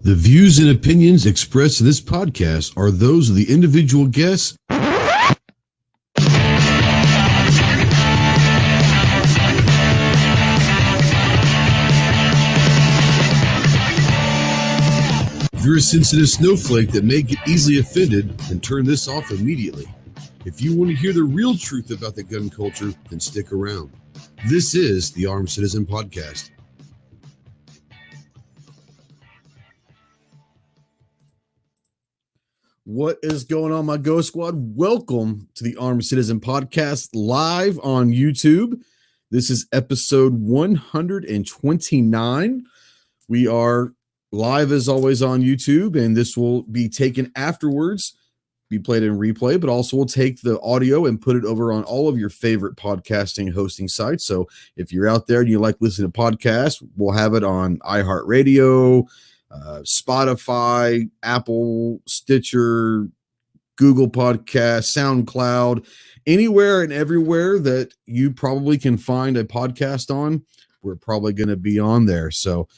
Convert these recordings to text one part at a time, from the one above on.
The views and opinions expressed in this podcast are those of the individual guests. If you're a sensitive snowflake that may get easily offended, then turn this off immediately. If you want to hear the real truth about the gun culture, then stick around. This is the Armed Citizen Podcast. What is going on, my Ghost Squad? Welcome to the Armed Citizen Podcast live on YouTube. This is episode 129. We are live as always on YouTube, and this will be taken afterwards, be played in replay, but also we'll take the audio and put it over on all of your favorite podcasting hosting sites. So if you're out there and you like listening to podcasts, we'll have it on iHeartRadio, Spotify, Apple, Stitcher, Google Podcast, SoundCloud, anywhere and everywhere that you probably can find a podcast on, we're probably going to be on there. So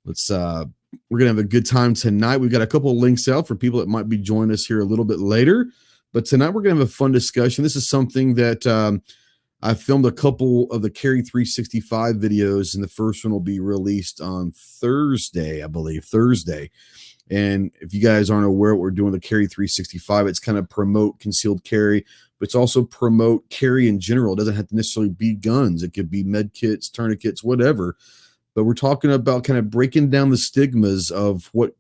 let's we're going to have a good time tonight. We've got a couple of links out for people that might be joining us here a little bit later, but tonight we're going to have a fun discussion. This is something that I filmed a couple of the Carry 365 videos, and the first one will be released on Thursday, I believe, Thursday. And if you guys aren't aware what we're doing with the Carry 365, it's kind of promote concealed carry, but it's also promote carry in general. It doesn't have to necessarily be guns. It could be med kits, tourniquets, whatever. But we're talking about kind of breaking down the stigmas of what,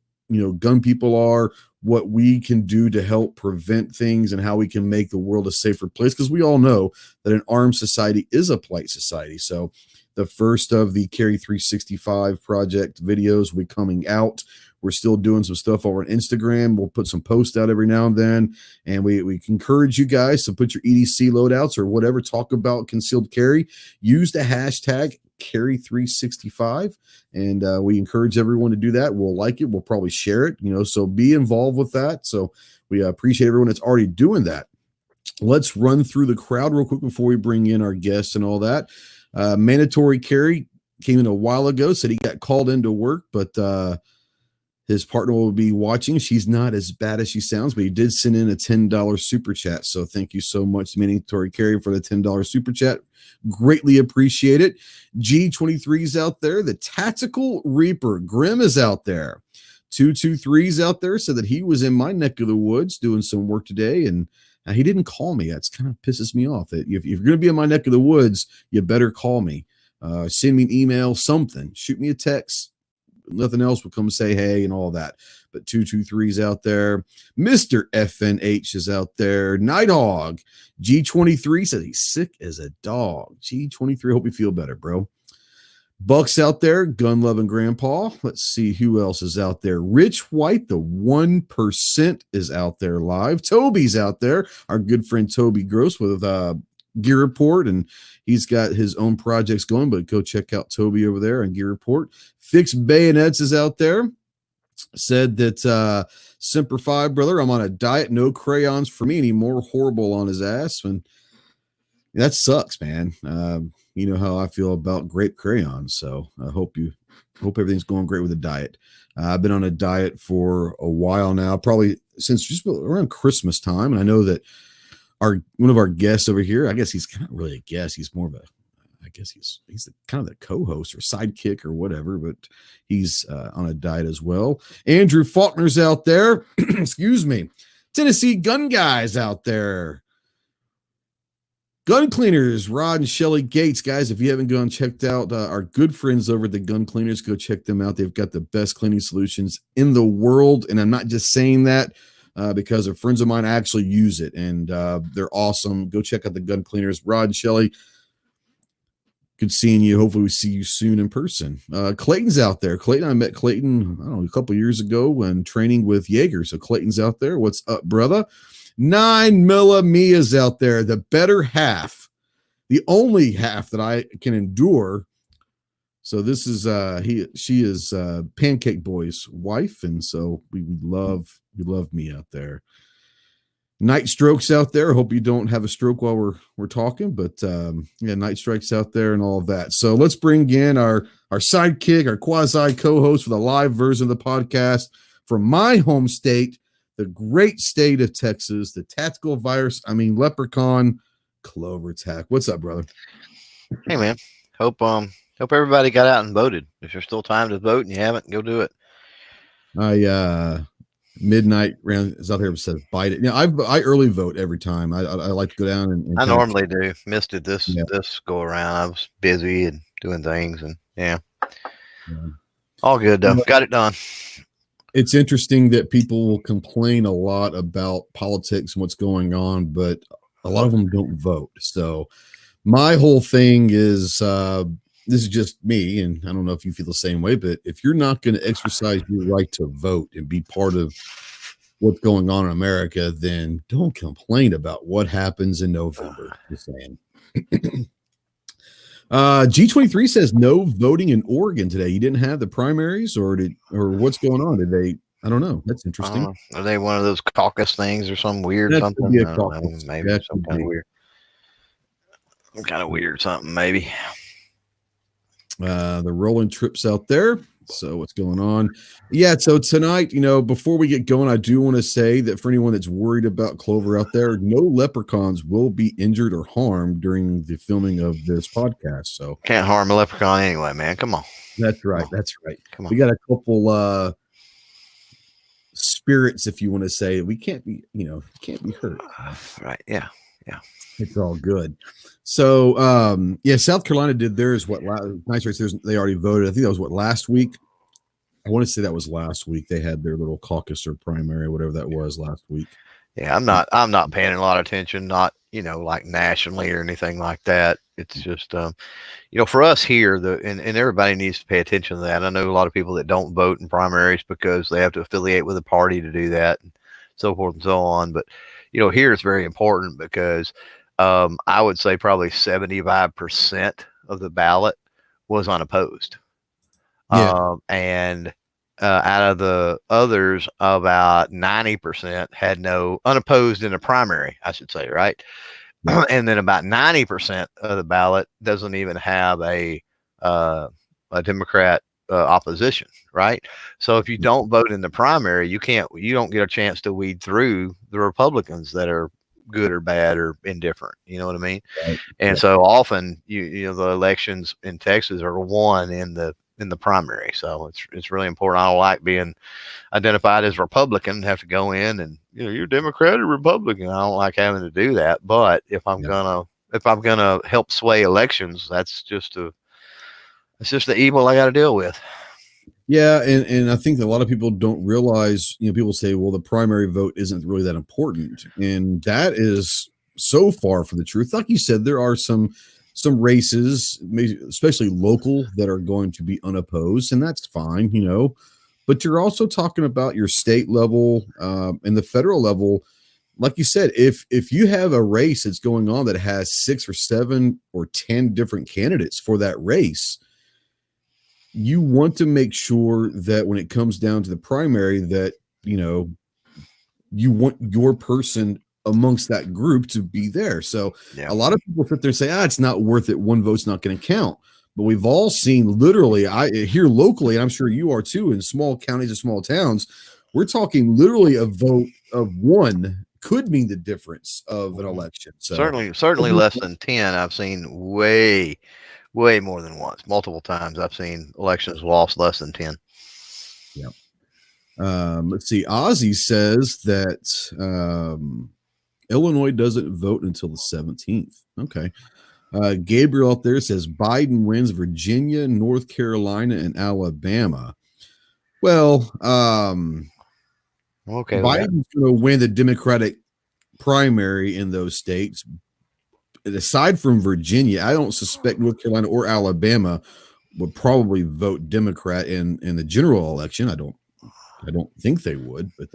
gun people are, what we can do to help prevent things, and how we can make the world a safer place. Because we all know that an armed society is a polite society. So the first of the Carry 365 project videos will be coming out. We're still doing some stuff over on Instagram. We'll put some posts out every now and then. And we encourage you guys to put your EDC loadouts or whatever, talk about concealed carry. Use the hashtag Carry 365, and we encourage everyone to do that. We'll like it. We'll probably share it, so be involved with that. So we appreciate everyone that's already doing that. Let's run through the crowd real quick before we bring in our guests and all that. Mandatory Carry came in a while ago, said he got called into work, but his partner will be watching. She's not as bad as she sounds, but he did send in a $10 super chat. So thank you so much, Mandatory Carry, for the $10 super chat. Greatly appreciate it. G23's out there. The Tactical Reaper. Grim is out there. 223's out there. Said that he was in my neck of the woods doing some work today, and he didn't call me. That's kind of pisses me off. If you're going to be in my neck of the woods, you better call me. Send me an email, something. Shoot me a text. Nothing else will come say hey and all that. But 223's out there. Mr. FNH is out there. Nighthawk. G23 says he's sick as a dog. G23, hope you feel better, bro. Buck's out there. Gun loving grandpa. Let's see who else is out there. Rich White, the 1% is out there live. Toby's out there. Our good friend Toby Gross with Gear Report, and he's got his own projects going, but go check out Toby over there on Gear Report. Fixed Bayonets is out there. Said that Semper Fi, brother, I'm on a diet, no crayons for me anymore. Horrible on his ass, and that sucks, man. You know how I feel about grape crayons, so I hope everything's going great with the diet. I've been on a diet for a while now, probably since just around Christmas time, and I know that one of our guests over here, I guess he's not really a guest. He's more of he's kind of the co-host or sidekick or whatever, but he's on a diet as well. Andrew Faulkner's out there. Excuse me. Tennessee Gun Guys out there. Gun Cleaners, Rod and Shelly Gates. Guys, if you haven't gone checked out our good friends over at the Gun Cleaners, go check them out. They've got the best cleaning solutions in the world, and I'm not just saying that. Because of friends of mine actually use it, and they're awesome. Go check out the Gun Cleaners. Rod and Shelly, good seeing you. Hopefully we see you soon in person. Clayton's out there. I met Clayton, I don't know, a couple years ago when training with Jaeger. So Clayton's out there. What's up, brother? 9mm Mia's out there. The better half. The only half that I can endure. So this is she is Pancake Boy's wife, and so we love me out there. night strokes out there. I hope you don't have a stroke while we're talking, but yeah, night strikes out there and all of that. So let's bring in our sidekick, our quasi co-host for the live version of the podcast from my home state, the great state of Texas, the tactical leprechaun, Clover Tack. What's up, brother? Hey man, hope everybody got out and voted. If there's still time to vote and you haven't, go do it. Midnight round is out here says bite it. I early vote every time. I like to go down and I normally do. Missed it this go around. I was busy and doing things and yeah. All good though. Got it done. It's interesting that people will complain a lot about politics and what's going on, but a lot of them don't vote. So my whole thing is this is just me, and I don't know if you feel the same way, but if you're not going to exercise your right to vote and be part of what's going on in America, then don't complain about what happens in November. Just saying. G23 says no voting in Oregon today. You didn't have the primaries, or what's going on? Did they? I don't know. That's interesting. Are they one of those caucus things or some weird something? Maybe some kind of weird. Some kind of weird something, maybe. The rolling trips out there. So what's going on? Yeah. So tonight, before we get going, I do want to say that for anyone that's worried about Clover out there, no leprechauns will be injured or harmed during the filming of this podcast. So can't harm a leprechaun anyway, man. Come on. That's right. That's right. Come on. We got a couple spirits, if you want to say. We can't be, can't be hurt. Right. Yeah. Yeah. It's all good. So, South Carolina did theirs. Nice race. They already voted. I think that was last week. I want to say that was last week. They had their little caucus or primary, whatever that was last week. Yeah, I'm not paying a lot of attention, not, like nationally or anything like that. It's just, for us here, and everybody needs to pay attention to that. I know a lot of people that don't vote in primaries because they have to affiliate with a party to do that and so forth and so on. But, here it's very important because I would say probably 75% of the ballot was unopposed. Yeah. And out of the others, about 90% had no unopposed in the primary, I should say, right? Yeah. And then about 90% of the ballot doesn't even have a Democrat opposition, right? So if you don't vote in the primary, you don't get a chance to weed through the Republicans that are good or bad or indifferent. You know what I mean? Right. And so often the elections in Texas are won in the primary. So it's really important. I don't like being identified as Republican and have to go in and you're Democrat or Republican. I don't like having to do that. But if I'm gonna help sway elections, that's just the evil I got to deal with. Yeah, and I think that a lot of people don't realize, people say, well, the primary vote isn't really that important. And that is so far from the truth. Like you said, there are some races, especially local, that are going to be unopposed, and that's fine, But you're also talking about your state level and the federal level. Like you said, if you have a race that's going on that has 6 or 7 or 10 different candidates for that race, you want to make sure that when it comes down to the primary that, you want your person amongst that group to be there. So a lot of people sit there and say, it's not worth it. One vote's not going to count. But we've all seen literally, here locally, and I'm sure you are too, in small counties and small towns, we're talking literally a vote of one could mean the difference of an election. So certainly less than 10. I've seen way more than once, multiple times. I've seen elections lost less than 10. Yeah. Let's see. Ozzy says that Illinois doesn't vote until the 17th. Okay. Gabriel out there says Biden wins Virginia, North Carolina, and Alabama. Well, okay, Biden's going to win the Democratic primary in those states. Aside from Virginia, I don't suspect North Carolina or Alabama would probably vote Democrat in the general election. I don't think they would, but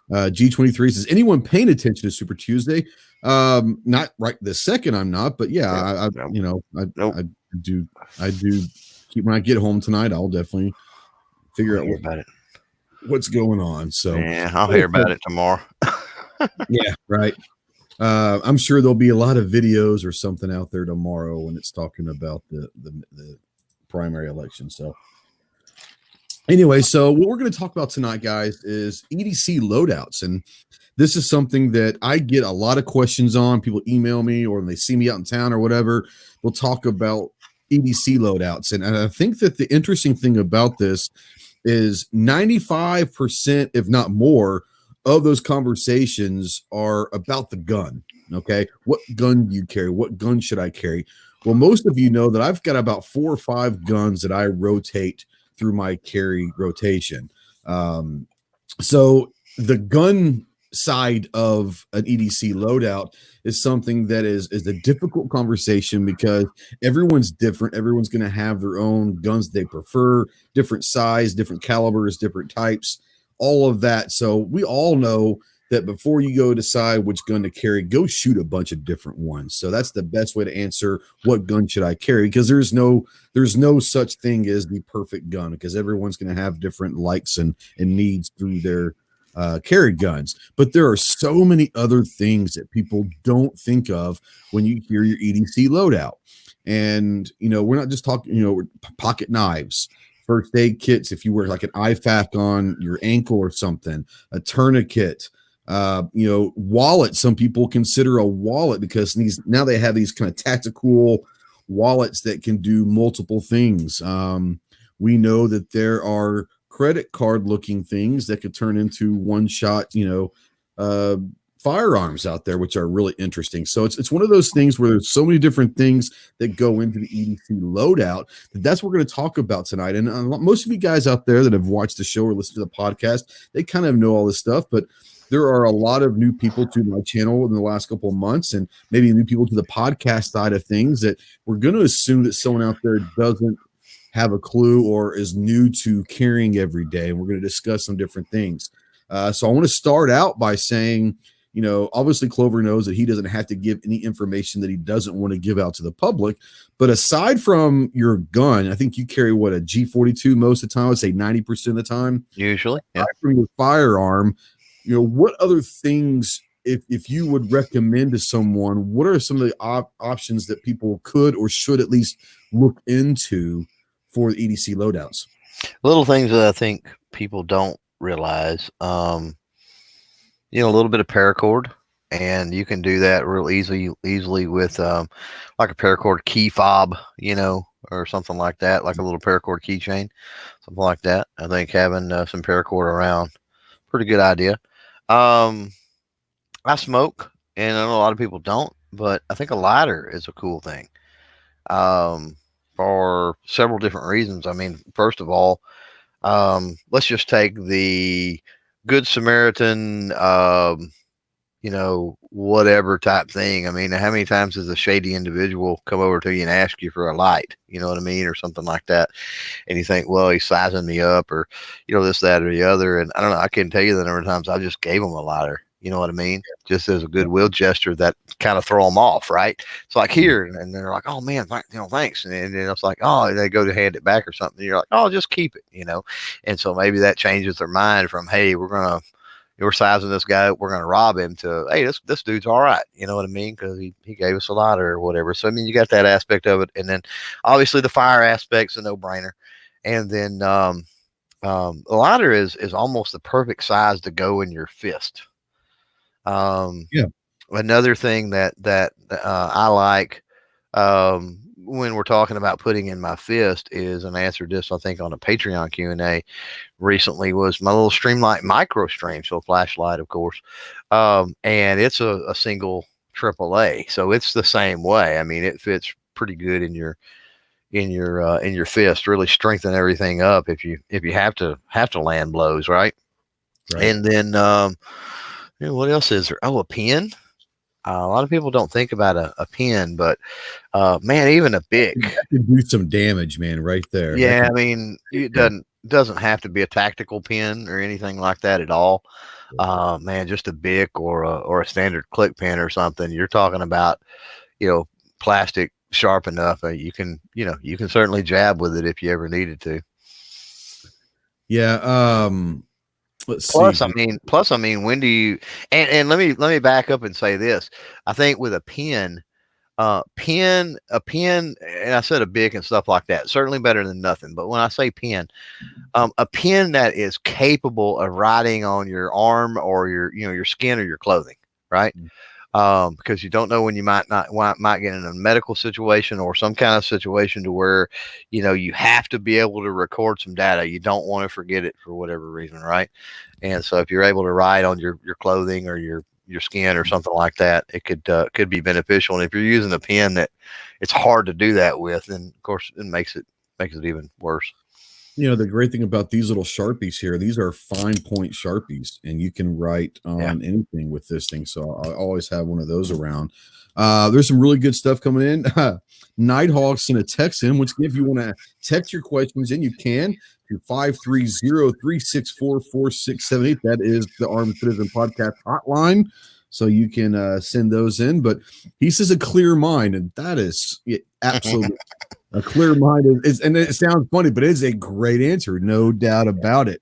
G23 says, anyone paying attention to Super Tuesday? Not right this second, I'm not, but I do keep, when I get home tonight, I'll definitely figure out about it. What's going on. So yeah, I'll hear about it tomorrow. Yeah, right. I'm sure there'll be a lot of videos or something out there tomorrow when it's talking about the primary election. So anyway, so what we're going to talk about tonight, guys, is EDC loadouts. And this is something that I get a lot of questions on. People email me or they see me out in town or whatever. We'll talk about EDC loadouts. And I think that the interesting thing about this is 95%, if not more, of those conversations are about the gun. Okay. What gun do you carry? What gun should I carry? Well, most of you know that I've got about 4 or 5 guns that I rotate through my carry rotation. So the gun side of an EDC loadout is something that is a difficult conversation because everyone's different. Everyone's going to have their own guns they prefer, different size, different calibers, different types, all of that. So we all know that before you go decide which gun to carry, go shoot a bunch of different ones. So that's the best way to answer what gun should I carry, because there's no such thing as the perfect gun, because everyone's going to have different likes and needs through their carry guns. But there are so many other things that people don't think of when you hear your EDC loadout. And, we're not just talking, pocket knives, first aid kits, if you wear like an IFAK on your ankle or something, a tourniquet, wallet. Some people consider a wallet because now they have these kind of tactical wallets that can do multiple things. We know that there are credit card looking things that could turn into one shot, firearms out there, which are really interesting. So it's one of those things where there's so many different things that go into the EDC loadout that's what we're going to talk about tonight. And most of you guys out there that have watched the show or listened to the podcast, they kind of know all this stuff, but there are a lot of new people to my channel in the last couple of months, and maybe new people to the podcast side of things, that we're going to assume that someone out there doesn't have a clue or is new to carrying every day. And we're going to discuss some different things. So I want to start out by saying, obviously Clover knows that he doesn't have to give any information that he doesn't want to give out to the public. But aside from your gun, I think you carry a G42 most of the time. I would say 90% of the time. Usually. Yeah. Aside from your firearm, what other things, if you would recommend to someone, what are some of the options that people could or should at least look into for the EDC loadouts? Little things that I think people don't realize. A little bit of paracord, and you can do that real easily with like a paracord key fob, or something like that, like a little paracord keychain, something like that. I think having some paracord around, pretty good idea. I smoke, and I know a lot of people don't, but I think a lighter is a cool thing. For several different reasons. I mean, first of all, let's just take the Good Samaritan, whatever type thing. I mean, how many times does a shady individual come over to you and ask you for a light, you know what I mean, or something like that, and you think, well, he's sizing me up, or this, that, or the other. And I don't know, I can't tell you the number of times I just gave him a lighter, you know what I mean, just as a goodwill gesture that kind of throw them off, right? It's like, here, and they're like, oh man, thanks, and then it's like, oh, they go to hand it back or something, and you're like, oh, just keep it, and so maybe that changes their mind from, hey, we're sizing this guy up, we're going to rob him, to, hey, this dude's all right. You know what I mean? Because he gave us a lighter or whatever. So, I mean, you got that aspect of it. And then obviously the fire aspect's a no brainer. And then the lighter is almost the perfect size to go in your fist. Another thing that I like, when we're talking about putting in my fist, is an answer this, I think, on a Patreon Q&A recently, was my little Streamlight Micro Stream, so flashlight, of course, and it's a single AAA, so it's the same way. I mean, it fits pretty good in your fist, really strengthen everything up if you have to land blows, right? And then what else is there? Oh, a pen. A lot of people don't think about a pen, but man, even a Bic can do some damage, man, right there. Yeah, I mean, it doesn't have to be a tactical pen or anything like that at all. Man, just a Bic or a standard click pen or something. You're talking about, plastic sharp enough. You can certainly jab with it if you ever needed to. Yeah. Let's Plus, see. I mean, when do you? And let me back up and say this. I think with a pen, a pen, and I said a Bic and stuff like that. Certainly better than nothing. But when I say pen, a pen that is capable of writing on your arm or your skin or your clothing, right? Because you don't know when you might get in a medical situation or some kind of situation to where, you have to be able to record some data. You don't want to forget it for whatever reason, right? And so if you're able to write on your clothing or your skin or something like that, it could be beneficial. And if you're using a pen that it's hard to do that with, then of course it makes it even worse. The great thing about these little Sharpies here, these are fine point Sharpies, and you can write on anything with this thing. So I always have one of those around. There's some really good stuff coming in. Nighthawk sent a text in, which if you want to text your questions in, you can to 530-364-4678. That is the Armed Citizen Podcast hotline. So you can send those in. But he says a clear mind, and that is absolutely a clear mind is, and it sounds funny, but it is a great answer, no doubt about it.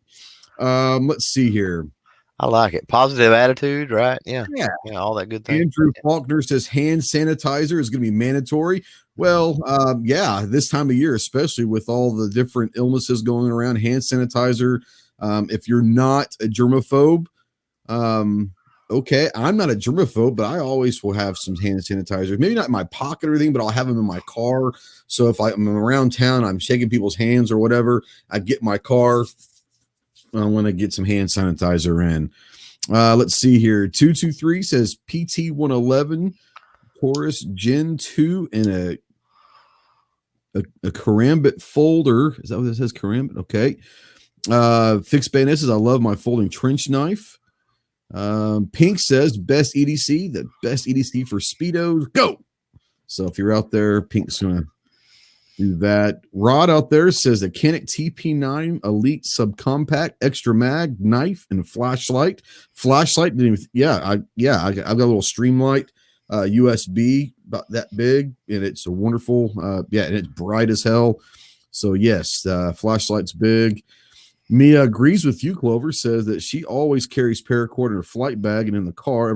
Let's see here. I like it. Positive attitude, right? Yeah, all that good thing. Andrew Faulkner says hand sanitizer is going to be mandatory. Well, this time of year, especially with all the different illnesses going around, hand sanitizer. If you're not a germaphobe, okay, I'm not a germaphobe, but I always will have some hand sanitizer. Maybe not in my pocket or anything, but I'll have them in my car. So if I'm around town, I'm shaking people's hands or whatever, I get in my car. I want to get some hand sanitizer in. Let's see here. 223 says PT 111 Taurus Gen 2 in a Karambit folder. Is that what it says? Karambit? Okay. Fixed Bayonet says, I love my folding trench knife. Pink says best EDC, the best EDC for Speedos. Go. So if you're out there, Pink's gonna do that. Rod out there says the Canik TP9 Elite Subcompact Extra Mag Knife and Flashlight. Flashlight didn't even, I've got a little Streamlight USB about that big, and it's a wonderful and it's bright as hell. So yes, flashlight's big. Mia agrees with you, Clover, says that she always carries paracord in her flight bag and in the car.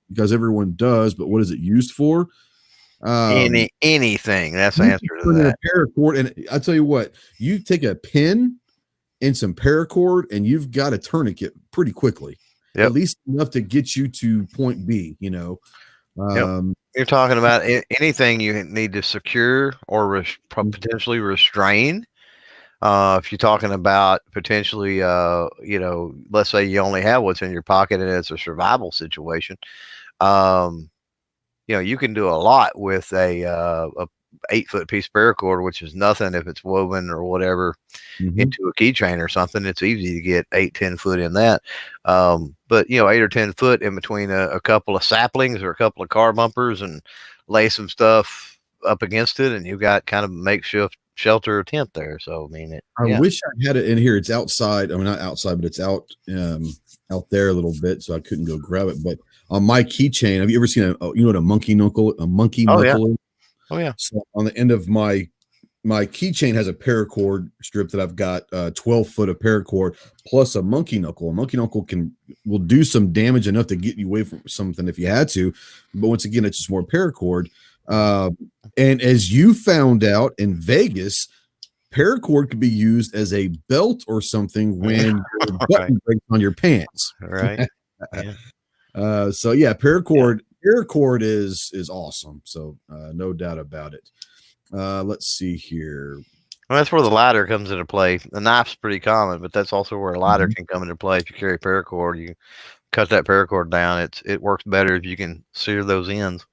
Because everyone does, but what is it used for? Anything. That's the answer to that. Paracord, and I tell you what, you take a pin and some paracord, and you've got a tourniquet pretty quickly. Yep. At least enough to get you to point B. You're talking about anything you need to secure or potentially restrain. If you're talking about potentially, let's say you only have what's in your pocket and it's a survival situation, you can do a lot with a 8-foot piece of paracord, which is nothing if it's woven or whatever into a keychain or something. It's easy to get 8-10 foot in that. But 8 or 10 foot in between a couple of saplings or a couple of car bumpers, and lay some stuff up against it, and you've got kind of makeshift shelter or tent there. So I wish I had it in here. It's outside. I mean, not outside, but it's out there a little bit, so I couldn't go grab it. But on my keychain, have you ever seen what a monkey knuckle is? Oh yeah. So on the end of my keychain has a paracord strip that I've got 12 foot of paracord plus a monkey knuckle. A monkey knuckle will do some damage enough to get you away from something if you had to, but once again, it's just more paracord. And as you found out in Vegas, paracord could be used as a belt or something when your button breaks on your pants. Right. Yeah. Paracord is awesome. So no doubt about it. Let's see here. Well, that's where the lighter comes into play. The knife's pretty common, but that's also where a lighter can come into play. If you carry paracord, you cut that paracord down. It works better if you can sear those ends.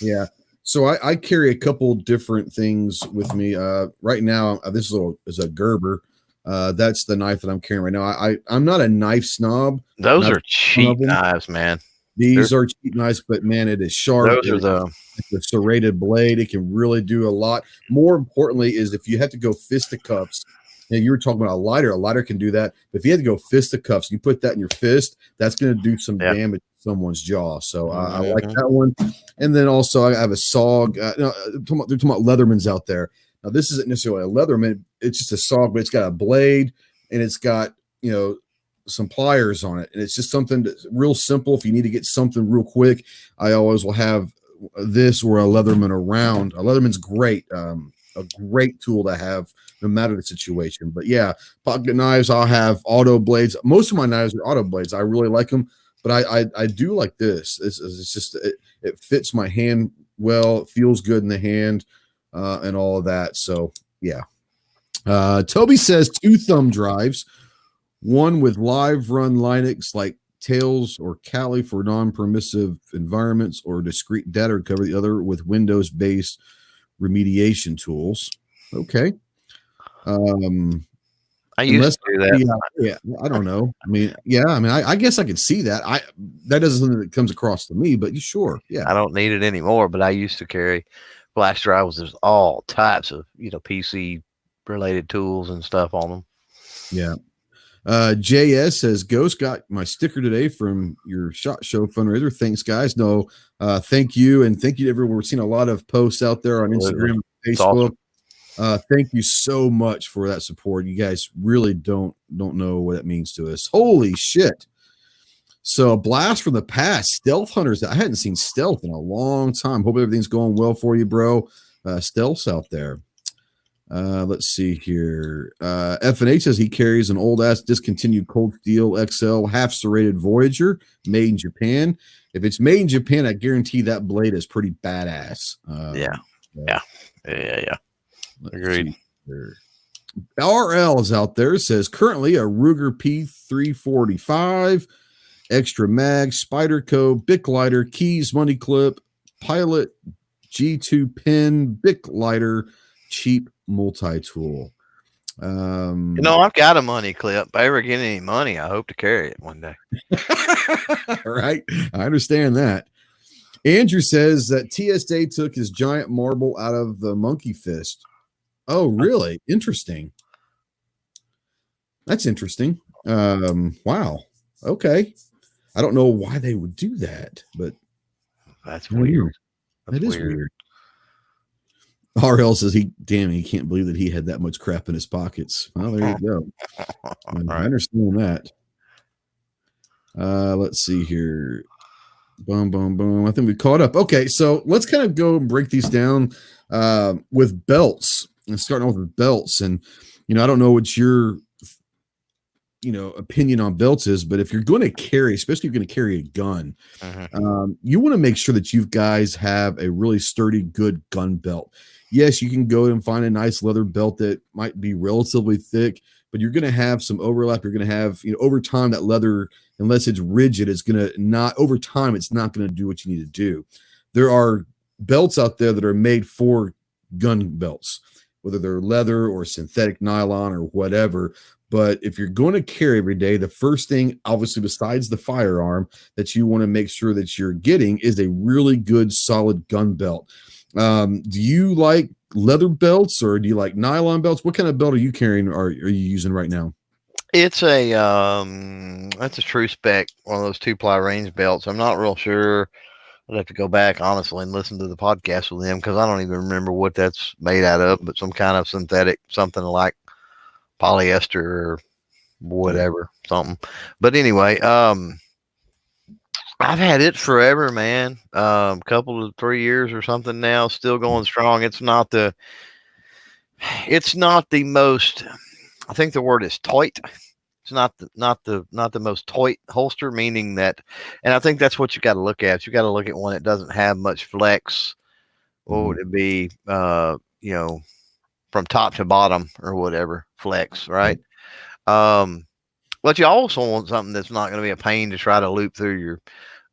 Yeah. So I carry a couple different things with me. Right now, this is a Gerber. That's the knife that I'm carrying right now. I'm not a knife snob. Those are cheap knives, man. These are cheap knives, but man, it is sharp. It's a serrated blade. It can really do a lot. More importantly, is if you have to go fisticuffs. And you were talking about a lighter can do that. But if you had to go fisticuffs, you put that in your fist, that's going to do some damage to someone's jaw. So I like that one. And then also I have a SOG. They're talking about Leathermans out there. Now this isn't necessarily a Leatherman. It's just a SOG, but it's got a blade and it's got some pliers on it, and it's just something that's real simple. If you need to get something real quick, I always will have this or a Leatherman around. A Leatherman's great, a great tool to have no matter the situation. But yeah, pocket knives, I'll have auto blades. Most of my knives are auto blades. I really like them, but I do like this. It's just it fits my hand well. It feels good in the hand, and all of that. So yeah. Toby says 2 thumb drives, one with live run Linux like Tails or Kali for non-permissive environments or discrete data recovery, the other with Windows-based remediation tools. Okay. I used to do that. Yeah, I don't know. I mean, I guess I could see that. That isn't something that comes across to me, but sure. Yeah. I don't need it anymore, but I used to carry flash drives. There's all types of, PC related tools and stuff on them. Yeah. JS says Ghost got my sticker today from your SHOT Show fundraiser. Thanks, guys. No, thank you, and thank you to everyone. We're seeing a lot of posts out there on Instagram, and Facebook. Awesome. Thank you so much for that support. You guys really don't know what it means to us. Holy shit! So, a blast from the past, Stealth Hunters. I hadn't seen Stealth in a long time. Hope everything's going well for you, bro. Stealth's out there. Let's see here. F&H says he carries an old ass discontinued Cold Steel XL half serrated Voyager made in Japan. If it's made in Japan, I guarantee that blade is pretty badass. Yeah. Agreed. RL is out there. Says currently a Ruger P345, extra mag, Spyderco, Bic lighter, keys, money clip, Pilot G2 pin, Bic lighter, cheap multi-tool. I've got a money clip. If I ever get any money, I hope to carry it one day. Right. I understand that. Andrew says that TSA took his giant marble out of the monkey fist. Oh, really? Interesting. That's interesting. Wow. Okay. I don't know why they would do that, but that's weird. That is weird. RL says he can't believe that he had that much crap in his pockets. Well, there you go. I understand that. Let's see here. Boom, boom, boom. I think we caught up. Okay, so let's kind of go and break these down with belts. And starting off with belts. And, I don't know what your, opinion on belts is, but if you're going to carry, especially if you're going to carry a gun, you want to make sure that you guys have a really sturdy, good gun belt. Yes, you can go and find a nice leather belt that might be relatively thick, but you're going to have some overlap. You're going to have, over time, that leather, unless it's rigid, it's going to not, over time, it's not going to do what you need to do. There are belts out there that are made for gun belts, whether they're leather or synthetic nylon or whatever. But if you're going to carry every day, the first thing, obviously, besides the firearm, that you want to make sure that you're getting is a really good, solid gun belt. Do you like leather belts or do you like nylon belts? What kind of belt are you carrying or are you using right now? It's that's a true spec, one of those 2-ply range belts. I'm not real sure. I'd have to go back, honestly, and listen to the podcast with them because I don't even remember what that's made out of, but some kind of synthetic, something like polyester or whatever, something. But anyway, I've had it forever, man. Couple of 3 years or something now, still going strong. It's not the most, I think the word is tight. It's not the most tight holster, meaning that, and I think that's what you got to look at. You got to look at one that doesn't have much flex. What would it be? From top to bottom or whatever, flex, right? But you also want something that's not going to be a pain to try to loop through your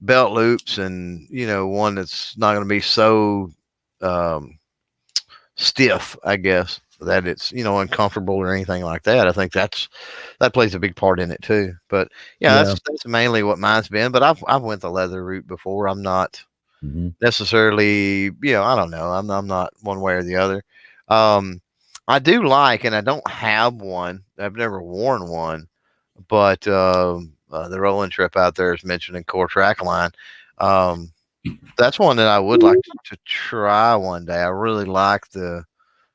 belt loops, and one that's not going to be so stiff, I guess, that it's uncomfortable or anything like that. I think that plays a big part in it too. But that's mainly what mine's been. But I've went the leather route before. I'm not necessarily, I don't know. I'm not one way or the other. I do like, and I don't have one. I've never worn one, but the rolling trip out there is mentioning Core Trackline. That's one that I would like to try one day. I really like the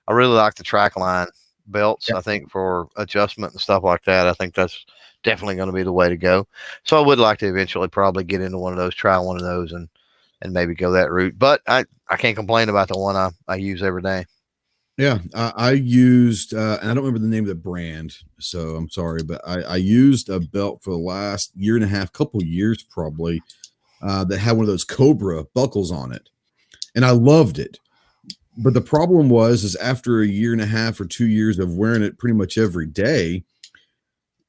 Trackline belts. I think for adjustment and stuff like that, I think that's definitely going to be the way to go. So I would like to eventually probably get into one of those, try one of those, and maybe go that route. But I can't complain about the one I use every day. Yeah, I used, and I don't remember the name of the brand, so I'm sorry, but I used a belt for the last year and a half, couple years probably, that had one of those Cobra buckles on it, and I loved it. But the problem is after a year and a half or 2 years of wearing it pretty much every day,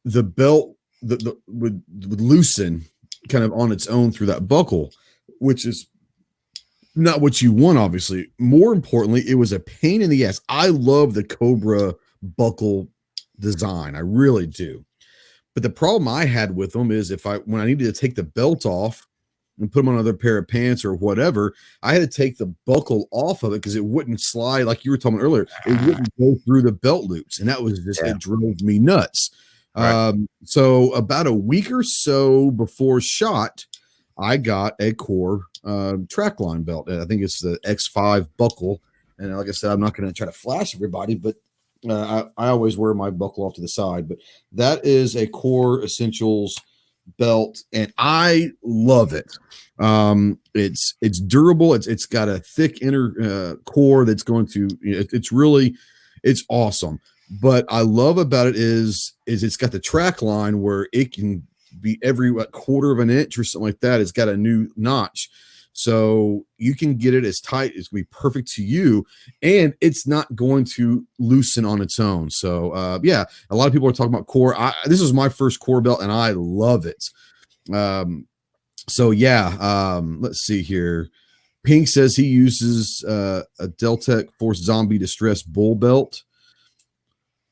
the belt would loosen kind of on its own through that buckle, which is not what you want, obviously. More importantly, it was a pain in the ass. I love the Cobra buckle design. I really do. But the problem I had with them is when I needed to take the belt off and put them on another pair of pants or whatever, I had to take the buckle off of it because it wouldn't slide, like you were talking earlier. It wouldn't go through the belt loops. And that was just, it drove me nuts. Right. So about a week or so before SHOT, I got a Core trackline belt. I think it's the X5 buckle. And like I said, I'm not going to try to flash everybody, but I always wear my buckle off to the side. But that is a Core Essentials belt, and I love it. It's durable. It's got a thick inner core that's going to. It's awesome. But I love about it is it's got the track line where it can be every quarter of an inch or something like that. It's got a new notch, so you can get it as tight as can be perfect to you, and it's not going to loosen on its own. So a lot of people are talking about Core. This is my first Core belt, and I love it. Let's see here. Pink says he uses a Deltec Force Zombie Distress Bull belt.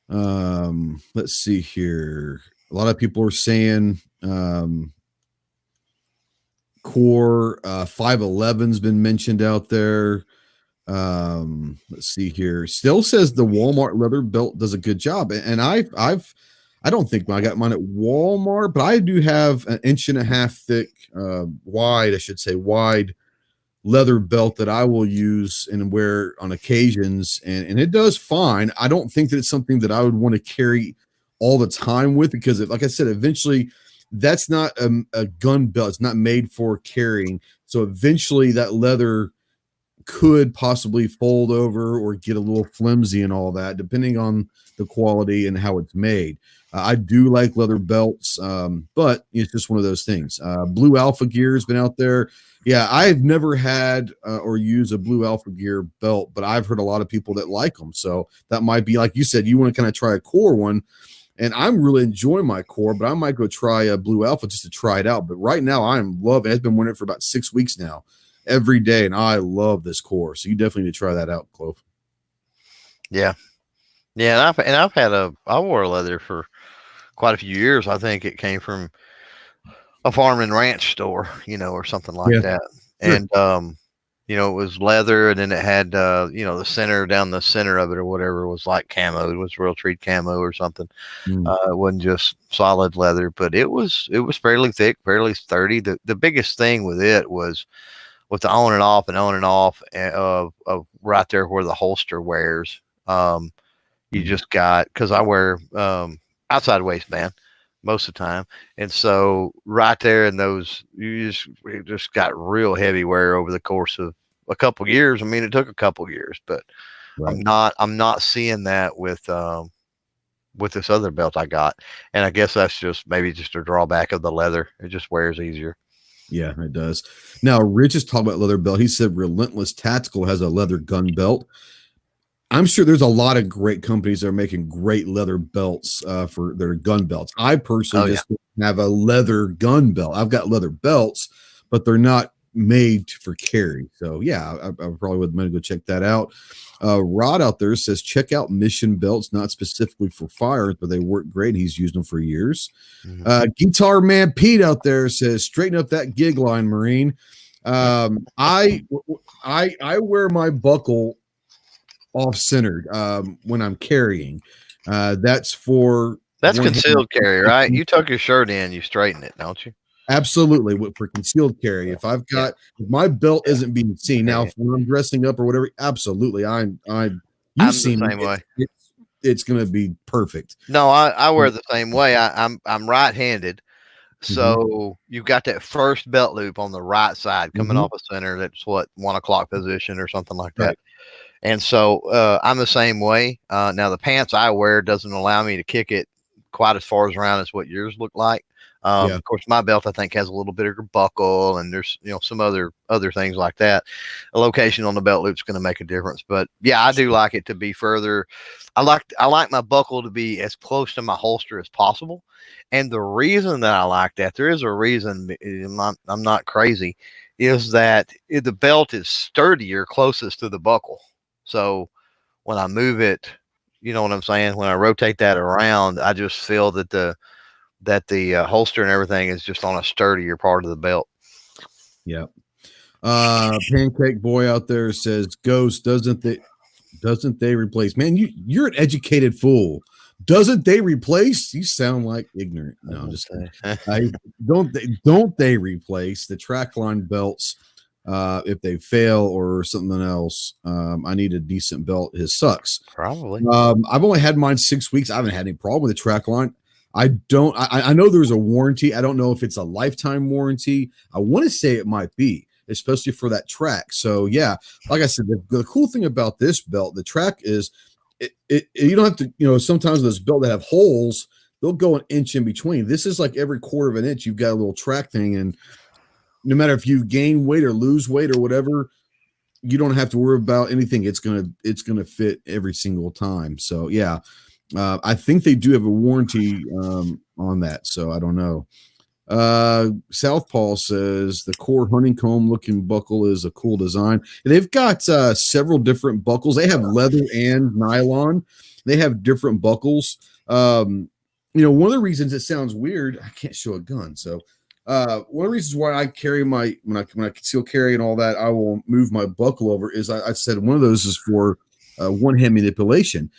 Let's see here. A lot of people are saying Core 511's been mentioned out there. Let's see here. Still says the Walmart leather belt does a good job, and I don't think I got mine at Walmart, but I do have an 1.5 inch thick, wide leather belt that I will use and wear on occasions, and it does fine. I don't think that it's something that I would want to carry all the time with, because like I said, eventually that's not a gun belt. It's not made for carrying. So eventually that leather could possibly fold over or get a little flimsy and all that, depending on the quality and how it's made. I do like leather belts, but it's just one of those things. Blue Alpha Gear has been out there. Yeah, I've never had or used a Blue Alpha Gear belt, but I've heard a lot of people that like them. So that might be, like you said, you want to kind of try a Core one. And I'm really enjoying my Core, but I might go try a Blue Alpha just to try it out. But right now, I'm loving it. I've been wearing it for about 6 weeks now, every day, and I love this Core. So you definitely need to try that out, Clove. Yeah, and I wore a leather for quite a few years. I think it came from a farm and ranch store, or something like that. Sure. And it was leather, and then it had the center, down the center of it or whatever was like camo. It was real treat camo or something. It wasn't just solid leather, but it was fairly thick, fairly sturdy. The biggest thing with it was with the on and off of right there where the holster wears. You just got, because I wear outside waistband most of the time, and so right there in those, it just got real heavy wear over the course of a couple years. I mean, it took a couple years, but right. I'm not seeing that with this other belt I got, and I guess that's maybe just a drawback of the leather. It just wears easier. Yeah, it does. Now, Rich is talking about leather belt. He said Relentless Tactical has a leather gun belt. I'm sure there's a lot of great companies that are making great leather belts for their gun belts. I personally have a leather gun belt. I've got leather belts, but they're not made for carry. So yeah, I probably would go check that out. Rod out there says, check out Mission belts, not specifically for fire, but they work great. He's used them for years. Guitar Man Pete out there says, straighten up that gig line, Marine. I wear my buckle off-centered when I'm carrying. That's concealed carry, right? You tuck your shirt in, you straighten it, don't you? Absolutely, for concealed carry. If I've got, if my belt isn't being seen, now when I'm dressing up or whatever, absolutely, you've seen the same way. it's going to be perfect. No, I wear the same way. I'm right-handed. Mm-hmm. So you've got that first belt loop on the right side coming off a center. That's what 1 o'clock position or something like that. Right. And so I'm the same way. Now the pants I wear doesn't allow me to kick it quite as far as around as what yours look like. Of course, my belt I think has a little bigger buckle, and there's some other things like that. A location on the belt loop is going to make a difference. But yeah, I do like it to be further. I like my buckle to be as close to my holster as possible. And the reason that I like that, there is a reason. I'm not crazy, is that the belt is sturdier closest to the buckle. So when I move it, you know what I'm saying? When I rotate that around, I just feel that the holster and everything is just on a sturdier part of the belt. Yeah. Pancake Boy out there says, Ghost, doesn't they replace? Man, you're an educated fool. Doesn't they replace? You sound like ignorant. No, I'm just don't they replace the trackline belts if they fail or something else? I need a decent belt. His sucks. Probably. I've only had mine 6 weeks. I haven't had any problem with the trackline. I know there's a warranty. I don't know if it's a lifetime warranty. I want to say it might be, especially for that track. So yeah, like I said, the cool thing about this belt, the track is you don't have to, sometimes those belts that have holes, they'll go an inch in between. This is like every quarter of an inch, you've got a little track thing. And no matter if you gain weight or lose weight or whatever, you don't have to worry about anything. It's going to fit every single time. So yeah. I think they do have a warranty on that, so I don't know. Southpaw says the core honeycomb looking buckle is a cool design. They've got several different buckles. They have leather and nylon. They have different buckles. One of the reasons it sounds weird, I can't show a gun, so one of the reasons why I carry when I conceal carry and all that, I will move my buckle over is I said one of those is for one-hand manipulation.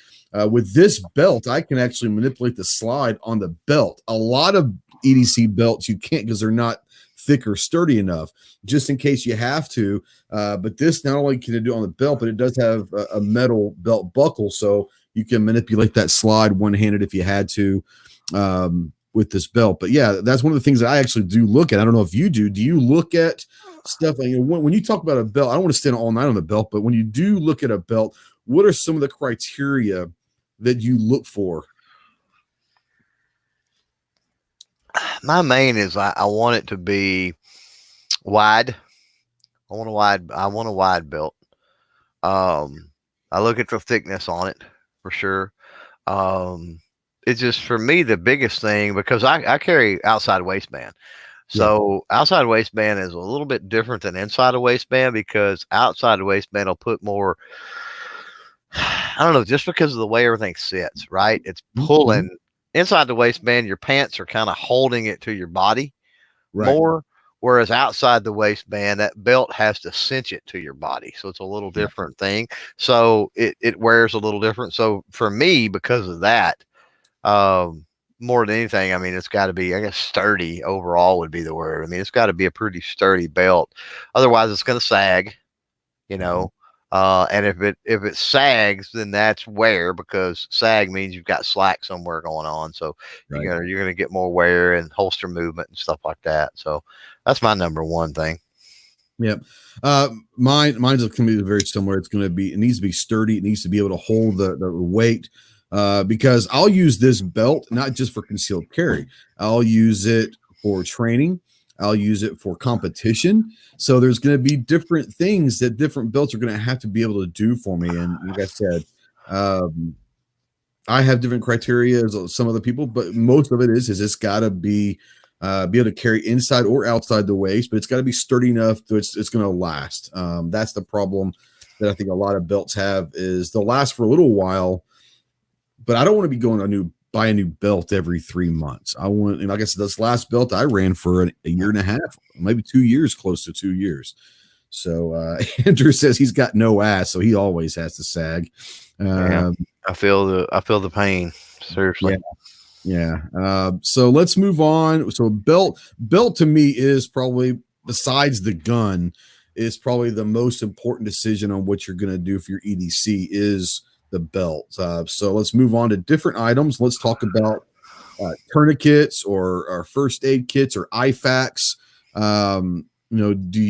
With this belt, I can actually manipulate the slide on the belt. A lot of EDC belts you can't because they're not thick or sturdy enough, just in case you have to. But this not only can it do it on the belt, but it does have a metal belt buckle, so you can manipulate that slide one-handed if you had to with this belt. But yeah, that's one of the things that I actually do look at. I don't know if you do. Do you look at stuff? When you talk about a belt, I don't want to stand all night on the belt, but when you do look at a belt, what are some of the criteria that you look for? My main is I want it to be wide. I want a wide belt. I look at the thickness on it for sure. It's just for me the biggest thing because I carry outside waistband. So outside waistband is a little bit different than inside a waistband because outside the waistband will put more, I don't know, just because of the way everything sits, right? It's pulling inside the waistband. Your pants are kind of holding it to your body more, whereas outside the waistband, that belt has to cinch it to your body. So it's a little different thing. So it wears a little different. So for me, because of that, more than anything, I mean, it's got to be, I guess, sturdy overall would be the word. I mean, it's got to be a pretty sturdy belt. Otherwise, it's going to sag, and if it sags, then that's wear because sag means you've got slack somewhere going on. So you're going to get more wear and holster movement and stuff like that. So that's my number one thing. Yep. Mine's going to be very similar. It needs to be sturdy. It needs to be able to hold the weight. Because I'll use this belt not just for concealed carry. I'll use it for training. I'll use it for competition. So there's going to be different things that different belts are going to have to be able to do for me. And like I said, I have different criteria as some other people, but most of it is it's got to be able to carry inside or outside the waist, but it's got to be sturdy enough that it's going to last. That's the problem that I think a lot of belts have is they'll last for a little while, but I don't want to be going buy a new belt every 3 months. I want, and like I said, this last belt I ran for a year and a half, maybe 2 years, close to 2 years. So Andrew says he's got no ass, so he always has to sag. I feel the pain. Seriously. Yeah. So let's move on. So belt to me is probably, besides the gun, is probably the most important decision on what you're going to do for your EDC is the belt. So let's move on to different items. Let's talk about tourniquets or first aid kits or IFAKs. Do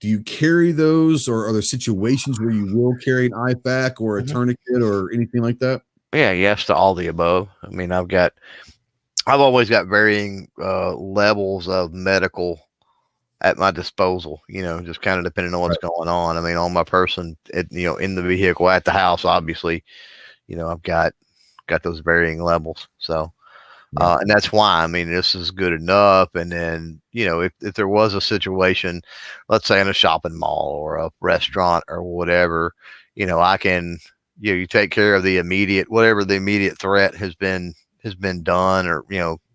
you carry those, or are there situations where you will carry an IFAK or a tourniquet or anything like that? Yeah, yes to all the above. I mean, I've always got varying levels of medical at my disposal, just kind of depending on what's going on. I mean, on my person, in the vehicle, at the house, obviously, I've got those varying levels. So, and that's why, I mean, this is good enough. And then, if there was a situation, let's say in a shopping mall or a restaurant or whatever, I can, you take care of whatever the immediate threat has been done, or,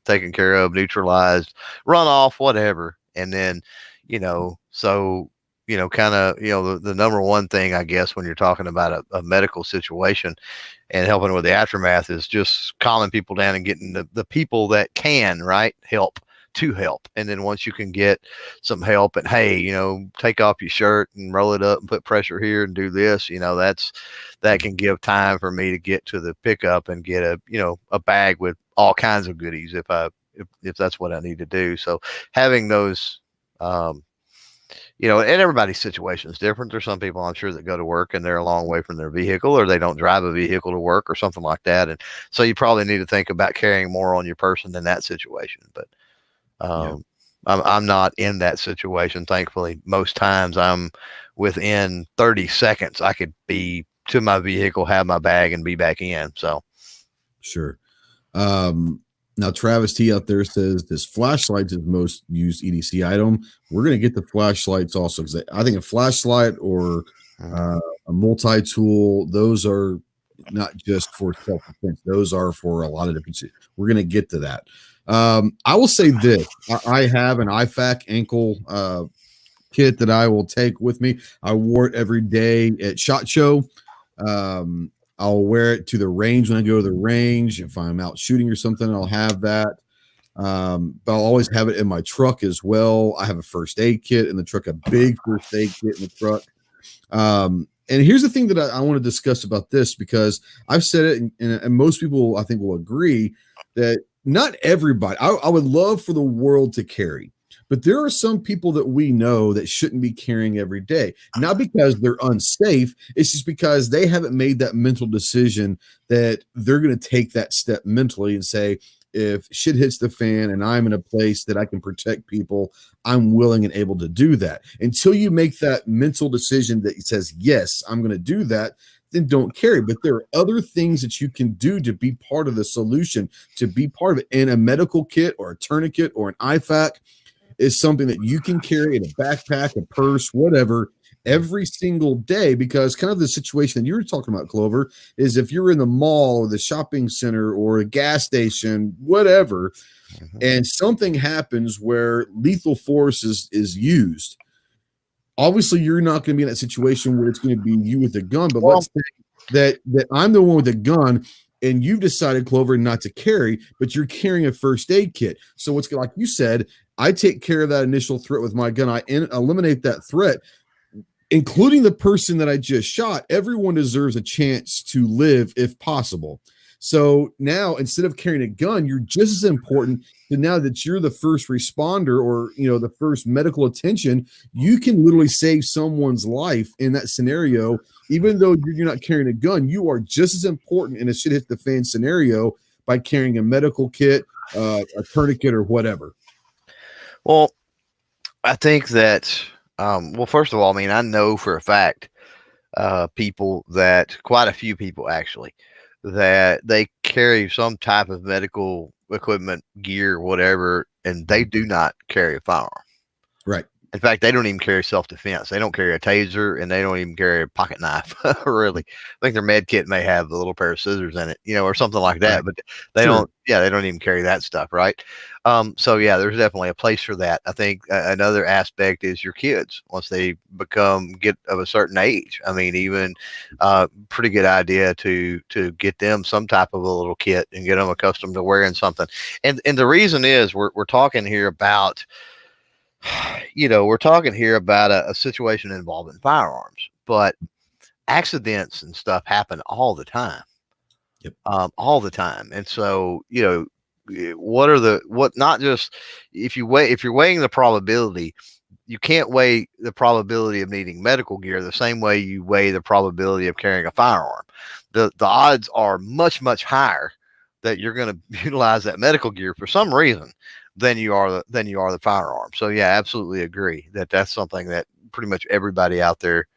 taken care of, neutralized, run off, whatever. And then, kind of, the number one thing, I guess, when you're talking about a medical situation and helping with the aftermath is just calming people down and getting the people that can, help. And then once you can get some help and, hey, take off your shirt and roll it up and put pressure here and do this, that can give time for me to get to the pickup and get a bag with all kinds of goodies if that's what I need to do. So having those, and everybody's situation is different. There's some people, I'm sure, that go to work and they're a long way from their vehicle, or they don't drive a vehicle to work or something like that. And so you probably need to think about carrying more on your person than that situation. But I'm not in that situation. Thankfully, most times I'm within 30 seconds. I could be to my vehicle, have my bag, and be back in. So, sure. Now Travis T out there says this flashlight is the most used EDC item. We're going to get the flashlights also, because I think a flashlight or a multi-tool, those are not just for self-defense. Those are for a lot of different things. We're going to get to that. I will say this. I have an IFAK ankle kit that I will take with me. I wore it every day at SHOT Show. I'll wear it to the range when I go to the range. If I'm out shooting or something, I'll have that. But I'll always have it in my truck as well. I have a first aid kit in the truck, a big first aid kit in the truck. And here's the thing that I want to discuss about this, because I've said it, and most people, I think, will agree that not everybody, I would love for the world to carry, but there are some people that we know that shouldn't be carrying every day, not because they're unsafe. It's just because they haven't made that mental decision that they're going to take that step mentally and say, if shit hits the fan and I'm in a place that I can protect people, I'm willing and able to do that. Until you make that mental decision that says, yes, I'm going to do that, then don't carry. But there are other things that you can do to be part of the solution, to be part of it. And a medical kit or a tourniquet or an IFAK is something that you can carry in a backpack, a purse, whatever, every single day. Because kind of the situation that you were talking about, Clover, is if you're in the mall or the shopping center or a gas station, whatever, and something happens where lethal force is used, obviously you're not going to be in that situation where it's going to be you with a gun. But let's say that I'm the one with a gun, and you've decided, Clover, not to carry, but you're carrying a first aid kit. So it's like you said, I take care of that initial threat with my gun. I eliminate that threat, including the person that I just shot. Everyone deserves a chance to live if possible. So now, instead of carrying a gun, you're just as important. And now that you're the first responder, or the first medical attention, you can literally save someone's life in that scenario. Even though you're not carrying a gun, you are just as important in a shit hit the fan scenario by carrying a medical kit, a tourniquet, or whatever. Well, I think that, first of all, I mean, I know for a fact, quite a few people actually, that they carry some type of medical equipment, gear, whatever, and they do not carry a firearm. Right. In fact, they don't even carry self-defense. They don't carry a taser, and they don't even carry a pocket knife. Really, I think their med kit may have a little pair of scissors in it, or something like that. Right. But they don't. Yeah, they don't even carry that stuff, right? So yeah, there's definitely a place for that. I think another aspect is your kids once they get of a certain age. I mean, even pretty good idea to get them some type of a little kit and get them accustomed to wearing something. And the reason is we're talking here about. We're talking here about a situation involving firearms, but accidents and stuff happen all the time. Yep. All the time. And so, not just if you're weighing the probability, you can't weigh the probability of needing medical gear the same way you weigh the probability of carrying a firearm. The odds are much, much higher that you're going to utilize that medical gear for some reason than you are the firearm. So yeah, absolutely agree that that's something that pretty much everybody out there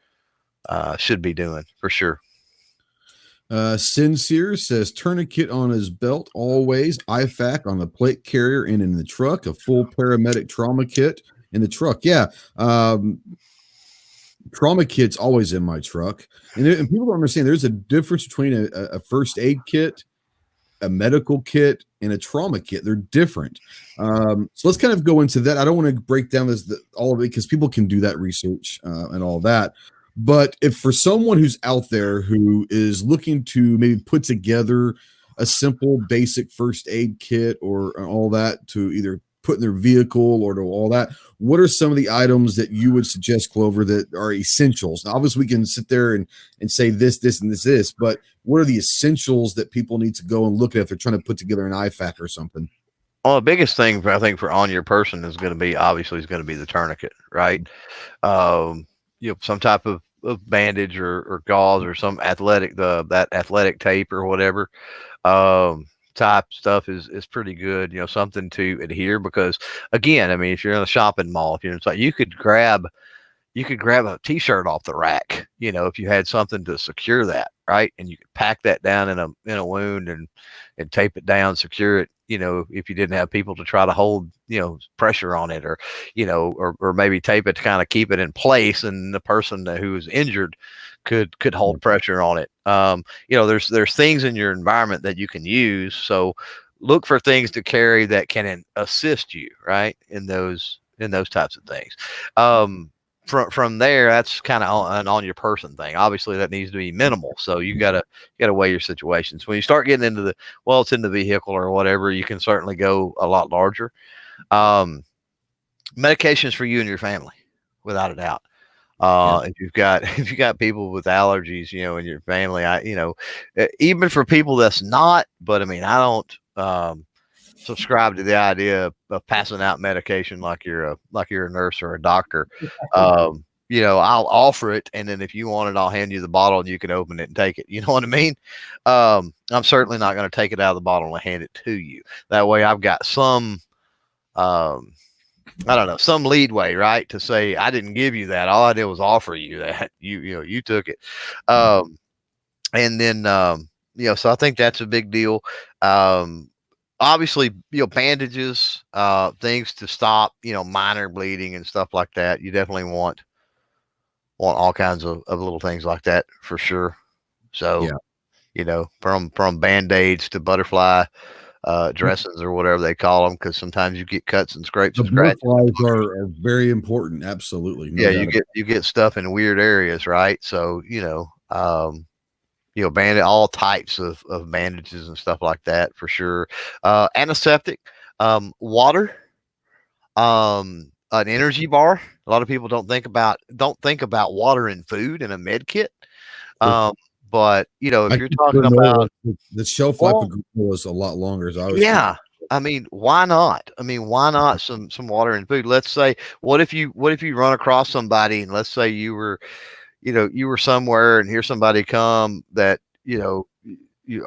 should be doing for sure. Sincere says tourniquet on his belt always, IFAC on the plate carrier and in the truck, a full paramedic trauma kit in the truck. Yeah. Trauma kit's always in my truck. And people don't understand there's a difference between a first aid kit, a medical kit, and a trauma kit. They're different. So let's kind of go into that. I don't want to break down all of it because people can do that research and all that. But if for someone who's out there who is looking to maybe put together a simple basic first aid kit or all that to either put in their vehicle or to all that, what are some of the items that you would suggest, Clover, that are essentials? Now, obviously we can sit there and say this, and this, but what are the essentials that people need to go and look at if they're trying to put together an IFAC or something? Well, the biggest thing I think for on your person is going to be the tourniquet, right? Some type of bandage or gauze or some that athletic tape or whatever type stuff is pretty good. Something to adhere, because again, I mean, if you're in a shopping mall, if you're inside, you could grab a t-shirt off the rack, if you had something to secure that, right? And you could pack that down in a wound and tape it down, secure it, if you didn't have people to try to hold, pressure on it, or, or maybe tape it to kind of keep it in place, and the person who is injured could hold pressure on it. There's things in your environment that you can use. So look for things to carry that can assist you, right, in those types of things. From there, that's kind of an on your person thing. Obviously, that needs to be minimal. So you gotta weigh your situations. When you start getting into it's in the vehicle or whatever, you can certainly go a lot larger. Medications for you and your family, without a doubt. If you've got people with allergies, in your family, even for people that's not, but I mean, I don't subscribe to the idea of passing out medication like you're a nurse or a doctor. I'll offer it, and then if you want it, I'll hand you the bottle and you can open it and take it. You know what I mean? I'm certainly not going to take it out of the bottle and hand it to you. That way I've got some some leadway, right, to say I didn't give you that. All I did was offer you that. You took it. And then so I think that's a big deal. Obviously, bandages, things to stop, minor bleeding and stuff like that. You definitely want all kinds of little things like that for sure. So, from BandAids to butterfly dressings or whatever they call them, because sometimes you get cuts and scrapes. The butterflies are very important. Absolutely. You get stuff in weird areas, right? So, bandage, all types of bandages and stuff like that for sure. Antiseptic, water, an energy bar. A lot of people don't think about water and food in a med kit. But if you're talking about the shelf life of granola is a lot longer, as I was. Yeah. I mean, why not? Why not some water and food? Let's say, what if you run across somebody, and let's say you were somewhere and hear somebody come that, you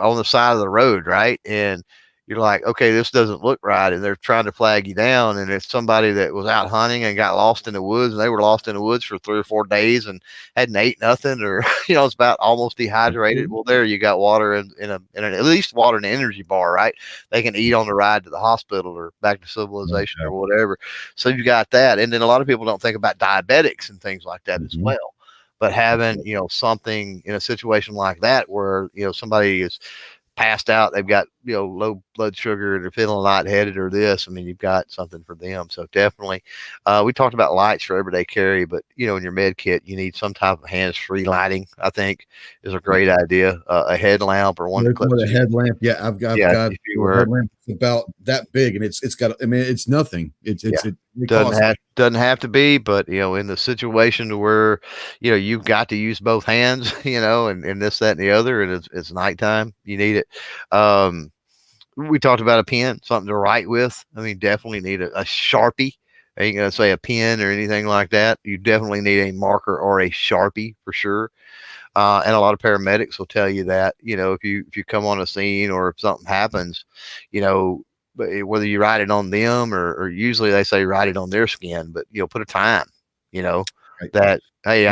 on the side of the road, right? And you're like, okay, this doesn't look right. And they're trying to flag you down. And it's somebody that was out hunting and got lost in the woods, and they were lost in the woods for 3 or 4 days and hadn't ate nothing, or, it's about almost dehydrated. Well, there you got water in at least water and energy bar, right? They can eat on the ride to the hospital or back to civilization or whatever. So you got that. And then a lot of people don't think about diabetics and things like that as well. But having, something in a situation like that where, somebody is passed out, they've got, low blood sugar and they're feeling lightheaded or this, I mean, you've got something for them. So definitely, we talked about lights for everyday carry, but in your med kit, you need some type of hands-free lighting. I think is a great idea. A headlamp or one. With a headlamp, yeah, I've got a headlamp about that big, and it's got. I mean, it's nothing. It doesn't have to be, but in the situation where you've got to use both hands, and this, that, and the other, and it's nighttime, you need it. We talked about a pen, something to write with. I mean, definitely need a Sharpie. I ain't gonna say a pen or anything like that. You definitely need a marker or a Sharpie for sure. And a lot of paramedics will tell you that, if you come on a scene or if something happens, whether you write it on them or usually they say write it on their skin, but put a time, right. That, hey,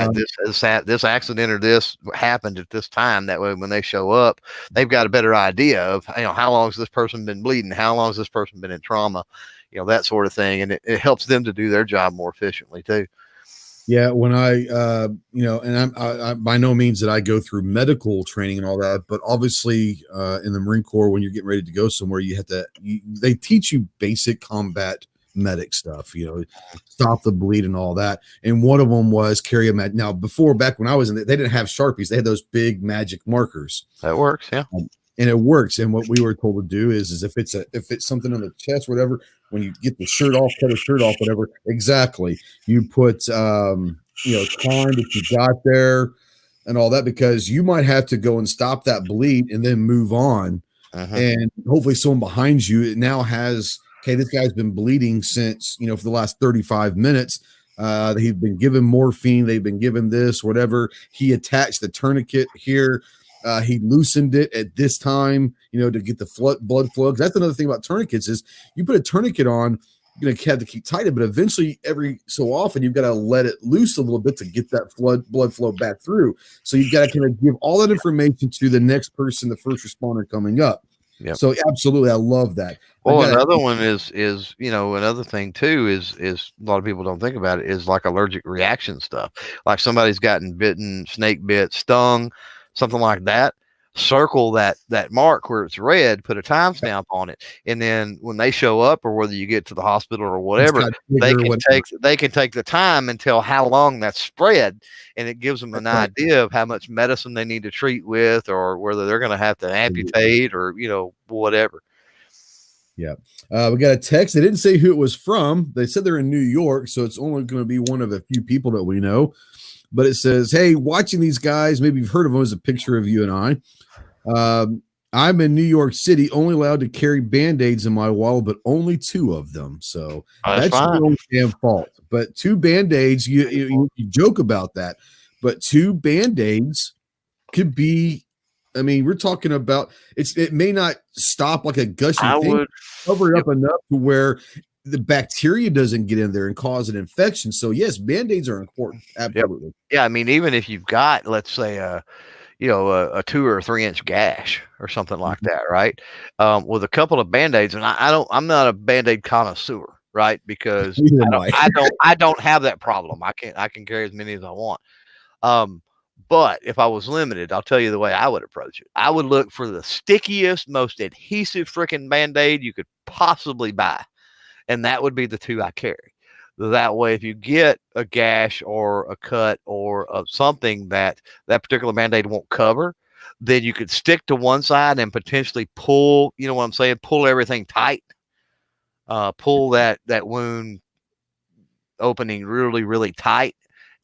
this accident or this happened at this time. That way, when they show up, they've got a better idea of, how long has this person been bleeding? How long has this person been in trauma? That sort of thing. And it helps them to do their job more efficiently too. Yeah, when and I'm by no means that I go through medical training and all that, but obviously in the Marine Corps, when you're getting ready to go somewhere, you have to. They teach you basic combat medic stuff, stop the bleed and all that. And one of them was carry a Now, back when I was in it, they didn't have Sharpies; they had those big magic markers. That works, yeah. And it works. And what we were told to do is if it's something on the chest, whatever, when you get the shirt off, cut a shirt off, whatever, exactly. You put, time that you got there and all that, because you might have to go and stop that bleed and then move on. And hopefully someone behind you now has, okay, this guy's been bleeding since, for the last 35 minutes. He's been given morphine. They've been given this, whatever. He attached the tourniquet here. He loosened it at this time, to get the blood flow. That's another thing about tourniquets is you put a tourniquet on, you're going to have to keep tight, but eventually every so often you've got to let it loose a little bit to get that blood flow back through. So you've got to kind of give all that information to the next person, the first responder coming up. Yep. So absolutely, I love that. Well, another one is another thing too is a lot of people don't think about it is like allergic reaction stuff. Like somebody's gotten bitten, snake bit, stung, something like that. Circle that mark where it's red, put a timestamp on it, and then when they show up, or whether you get to the hospital or whatever, they can take the time and tell how long that's spread, and it gives them an idea of how much medicine they need to treat with, or whether they're going to have to amputate, or whatever. Yeah, we got a text. They didn't say who it was from. They said they're in New York, so it's only going to be one of a few people that we know. But it says, hey, watching these guys, maybe you've heard of them, as a picture of you and I. I'm in New York City, only allowed to carry BandAids in my wallet, but only 2 of them. So that's your own damn fault. But 2 BandAids, you joke about that, but 2 BandAids could be, I mean, we're talking about, it may not stop like a gushing thing, cover it up enough to where the bacteria doesn't get in there and cause an infection. So yes, BandAids are important. Absolutely. Yeah. I mean, even if you've got, let's say, a 2 or 3 inch gash or something like that, right? With a couple of BandAids, and I'm not a BandAid connoisseur, right? Because I don't have that problem. I can carry as many as I want. But if I was limited, I'll tell you the way I would approach it. I would look for the stickiest, most adhesive freaking BandAid you could possibly buy. And that would be the 2 I carry. That way, if you get a gash or a cut or something that particular BandAid won't cover, then you could stick to one side and potentially pull, you know what I'm saying? Pull everything tight. Pull that wound opening really, really tight.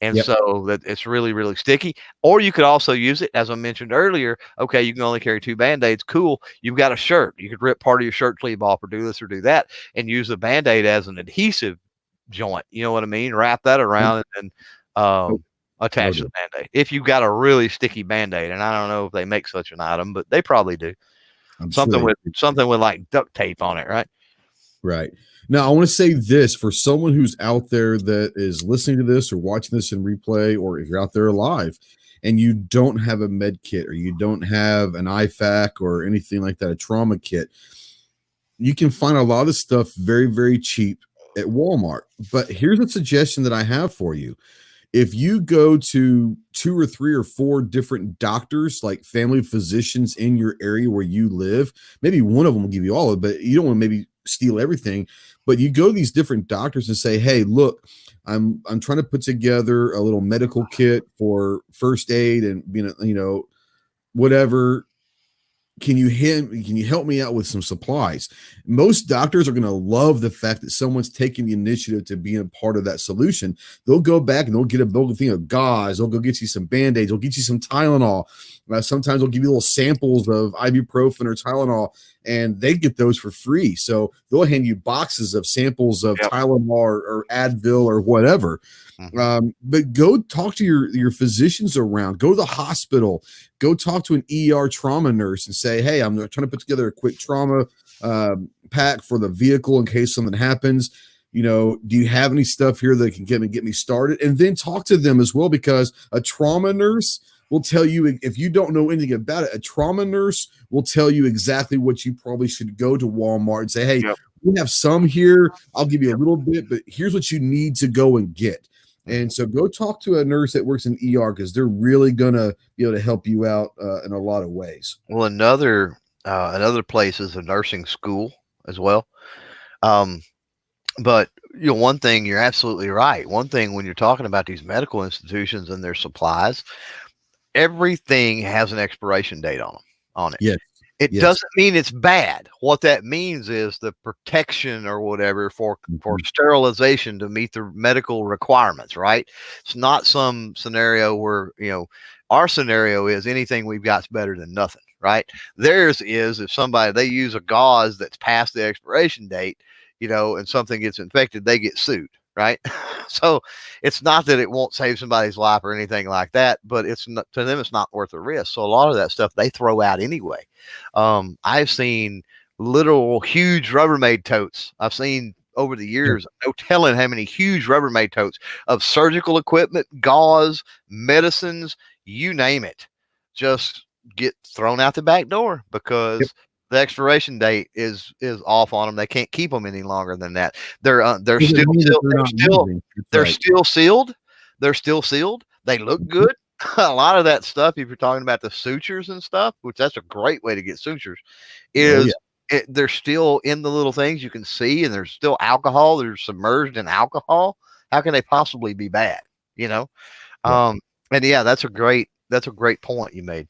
And so that it's really, really sticky. Or you could also use it, as I mentioned earlier. Okay, you can only carry 2 BandAids. Cool. You've got a shirt. You could rip part of your shirt sleeve off or do this or do that and use the BandAid as an adhesive joint. You know what I mean? Wrap that around and attach the BandAid. If you've got a really sticky BandAid, and I don't know if they make such an item, but they probably do. Something with like duct tape on it, right? Right. Now, I want to say this for someone who's out there that is listening to this or watching this in replay, or if you're out there live and you don't have a med kit or you don't have an IFAC or anything like that, a trauma kit, you can find a lot of stuff very, very cheap at Walmart. But here's a suggestion that I have for you. if you go to 2 or 3 or 4 different doctors, like family physicians in your area where you live, maybe one of them will give you all of it, but you don't want to maybe steal everything. But you go to these different doctors and say, hey, look, I'm trying to put together a little medical kit for first aid and whatever. Can you help me out with some supplies? Most doctors are going to love the fact that someone's taking the initiative to be a part of that solution. They'll go back and they'll get a bulk thing of gauze. They'll go get you some BandAids. They'll get you some Tylenol. Sometimes they'll give you little samples of ibuprofen or Tylenol, and they get those for free. So they'll hand you boxes of samples of Tylenol or Advil or whatever. But go talk to your physicians around. Go to the hospital. Go talk to an ER trauma nurse and say, hey, I'm trying to put together a quick trauma pack for the vehicle in case something happens. Do you have any stuff here that can get me started? And then talk to them as well, because a trauma nurse will tell you, if you don't know anything about it, a trauma nurse will tell you exactly what you probably should go to Walmart and say, hey, we have some here. I'll give you a little bit, but here's what you need to go and get. And so go talk to a nurse that works in ER, because they're really going to be able to help you out in a lot of ways. Well, another place is a nursing school as well. But one thing, you're absolutely right. One thing, when you're talking about these medical institutions and their supplies, everything has an expiration date on it. Yes. It doesn't mean it's bad. What that means is the protection or whatever for sterilization to meet the medical requirements, right? It's not some scenario where, our scenario is anything we've got's better than nothing, right? Theirs is if they use a gauze that's past the expiration date, and something gets infected, they get sued, right? So it's not that it won't save somebody's life or anything like that, but to them, it's not worth the risk. So a lot of that stuff they throw out anyway. I've seen literal huge Rubbermaid totes. I've seen over the years, no telling how many huge Rubbermaid totes of surgical equipment, gauze, medicines, you name it, just get thrown out the back door because the expiration date is off on them. They can't keep them any longer than that. They're still sealed. They're still sealed. They look good. A lot of that stuff, if you're talking about the sutures and stuff, which that's a great way to get sutures, they're still in the little things you can see, and there's still alcohol. They're submerged in alcohol. How can they possibly be bad? And that's a great point you made.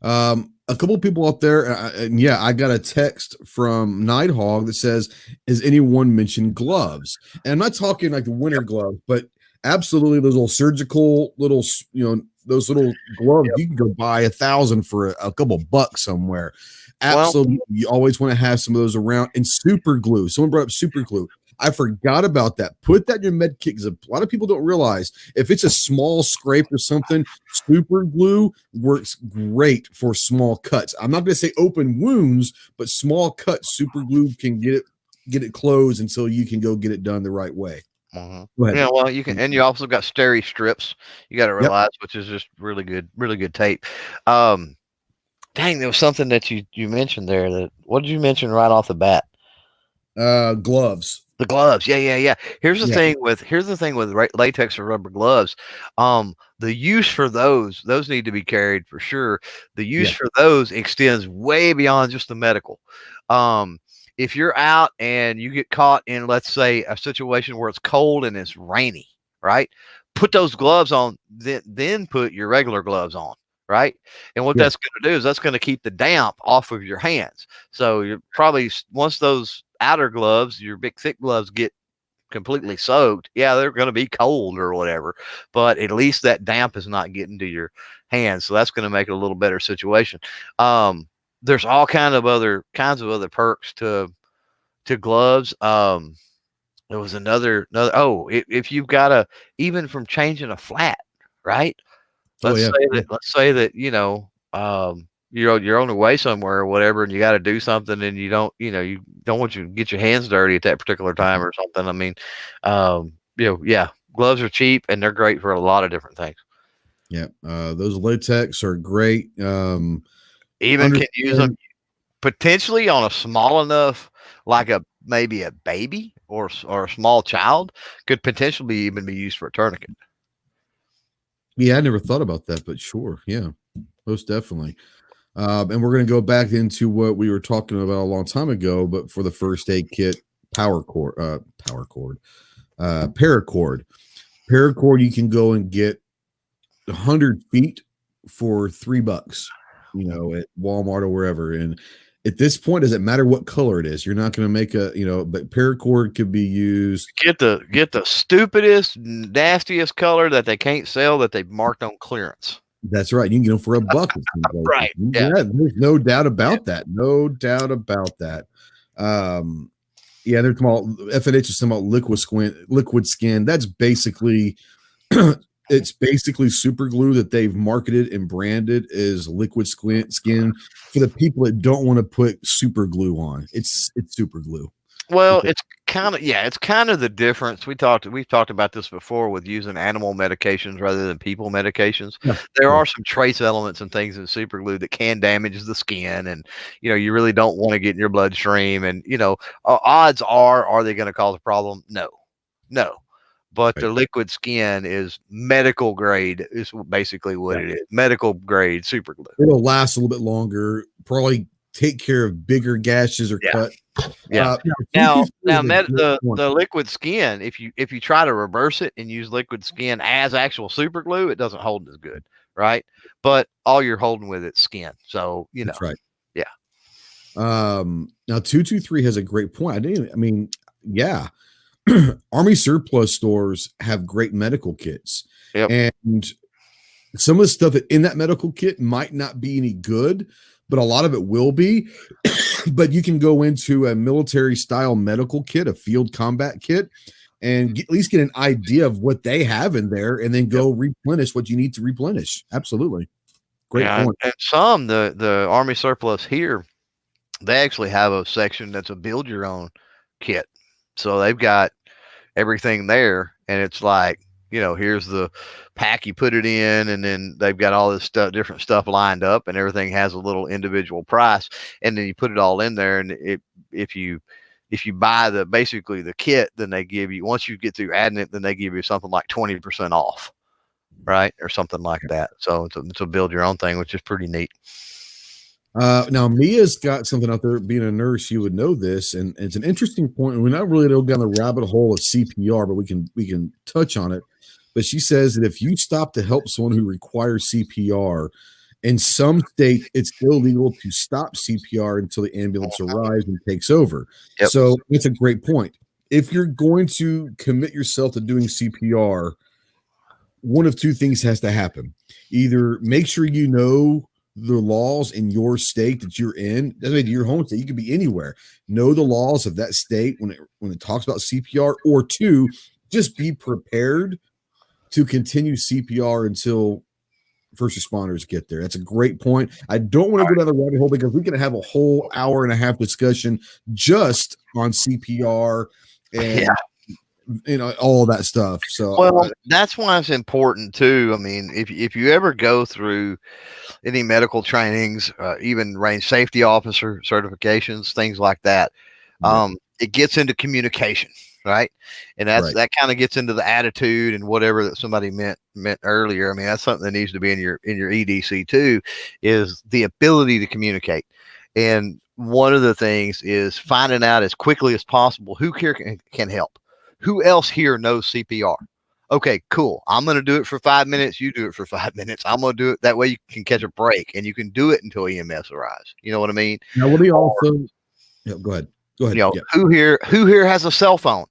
A couple of people out there, I got a text from Nighthawk that says, has anyone mentioned gloves? And I'm not talking like the winter gloves, but absolutely those little surgical those little gloves you can go buy 1,000 for a couple bucks somewhere. Absolutely. You always want to have some of those around. And super glue. Someone brought up super glue. I forgot about that. Put that in your med kit, because a lot of people don't realize if it's a small scrape or something, super glue works great for small cuts. I'm not going to say open wounds, but small cuts, super glue can get it closed until you can go get it done the right way. Yeah, well, you can, and you also got steri strips. You got to realize, which is just really good tape. Dang, there was something that you mentioned there. What did you mention right off the bat? Gloves. The gloves, yeah. Here's the thing with latex or rubber gloves. The use for those need to be carried for sure. The use for those extends way beyond just the medical. If you're out and you get caught in, let's say, a situation where it's cold and it's rainy, right? Put those gloves on, then put your regular gloves on, right? And what that's going to do is that's going to keep the damp off of your hands. So you're probably, once those outer gloves, your big thick gloves, get completely soaked, they're going to be cold or whatever, but at least that damp is not getting to your hands. So that's going to make it a little better situation. There's all kinds of other perks to gloves. There was another if you've got even from changing a flat, right? Let's say that you're on the way somewhere or whatever, and you got to do something, and you don't want you to get your hands dirty at that particular time or something. I mean, gloves are cheap and they're great for a lot of different things. Yeah. Those latex are great. Even can use them potentially on a small enough, like maybe a baby or a small child, could potentially even be used for a tourniquet. Yeah, I never thought about that, but sure. Yeah, most definitely. And we're going to go back into what we were talking about a long time ago, but for the first aid kit, Paracord. Paracord, you can go and get 100 feet for $3, at Walmart or wherever. And at this point, does it matter what color it is? You're not going to make but paracord could be used. Get the stupidest, nastiest color that they can't sell that they've marked on clearance. That's right. You can get them for $1. Right. Yeah. There's no doubt about that. No doubt about that. Yeah, they're talking about FNH is talking about liquid skin. That's basically it's basically super glue that they've marketed and branded as liquid skin for the people that don't want to put super glue on. It's super glue. Well, it's kind of the difference. We've talked about this before with using animal medications rather than people medications. Yeah. There are some trace elements and things in super glue that can damage the skin, and you really don't want to get in your bloodstream. And odds are they going to cause a problem? No. But the liquid skin is medical grade. Is basically what it is. Medical grade super glue. It'll last a little bit longer. Probably take care of bigger gashes or cut. Yeah. Now the liquid skin, if you try to reverse it and use liquid skin as actual super glue, it doesn't hold as good, right? But all you're holding with it's skin. So That's right. Yeah. Now 223 has a great point. Yeah. Army surplus stores have great medical kits. Yep. And some of the stuff in that medical kit might not be any good, but a lot of it will be. But you can go into a military style medical kit, a field combat kit, and at least get an idea of what they have in there, and then go replenish what you need to replenish. Absolutely. Great point. And some, the Army surplus here, they actually have a section that's a build your own kit. So they've got everything there, and it's like, here's the pack you put it in, and then they've got all this stuff, different stuff lined up, and everything has a little individual price, and then you put it all in there. And if you buy basically the kit, then they give you, once you get through adding it, then they give you something like 20% off, right, or something like that. So it's a build your own thing, which is pretty neat. Now Mia's got something out there. Being a nurse, you would know this, and it's an interesting point. We're not really going down the rabbit hole of CPR, but we can touch on it. But she says that if you stop to help someone who requires CPR, in some states it's illegal to stop CPR until the ambulance arrives and takes over. Yep. So it's a great point. If you're going to commit yourself to doing CPR, one of two things has to happen. Either make sure you know the laws in your state that you're in. Doesn't mean your home state. You could be anywhere. Know the laws of that state when it talks about CPR, or two, just be prepared to continue CPR until first responders get there. That's a great point. I don't want to go down the rabbit hole because we can have a whole hour and a half discussion just on CPR and all of that stuff. So that's why it's important too. I mean, if you ever go through any medical trainings, even range safety officer certifications, things like that, it gets into communication, right? And that kind of gets into the attitude and whatever that somebody meant earlier. I mean, that's something that needs to be in your EDC too, is the ability to communicate. And one of the things is finding out as quickly as possible who here can help. Who else here knows CPR? Okay, cool. I'm going to do it for 5 minutes. You do it for 5 minutes. I'm going to do it. That way you can catch a break and you can do it until EMS arrives. You know what I mean? Now, what do you also? Yeah, go ahead. Who here has a cell phone?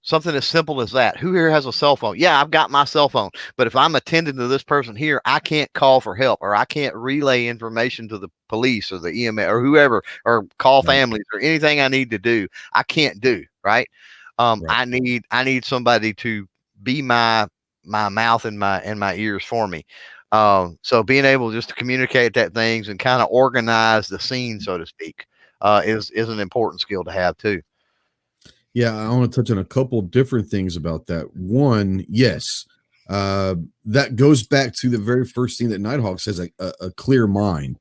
Something as simple as that. Who here has a cell phone? Yeah, I've got my cell phone. But if I'm attending to this person here, I can't call for help, or I can't relay information to the police or the EMS or whoever, or call families or anything I need to do. I can't do, right? I need somebody to be my mouth and my ears for me. So being able just to communicate that things and kind of organize the scene, so to speak, is an important skill to have too. Yeah, I want to touch on a couple different things about that. One, yes, that goes back to the very first thing that Nighthawk says, a clear mind.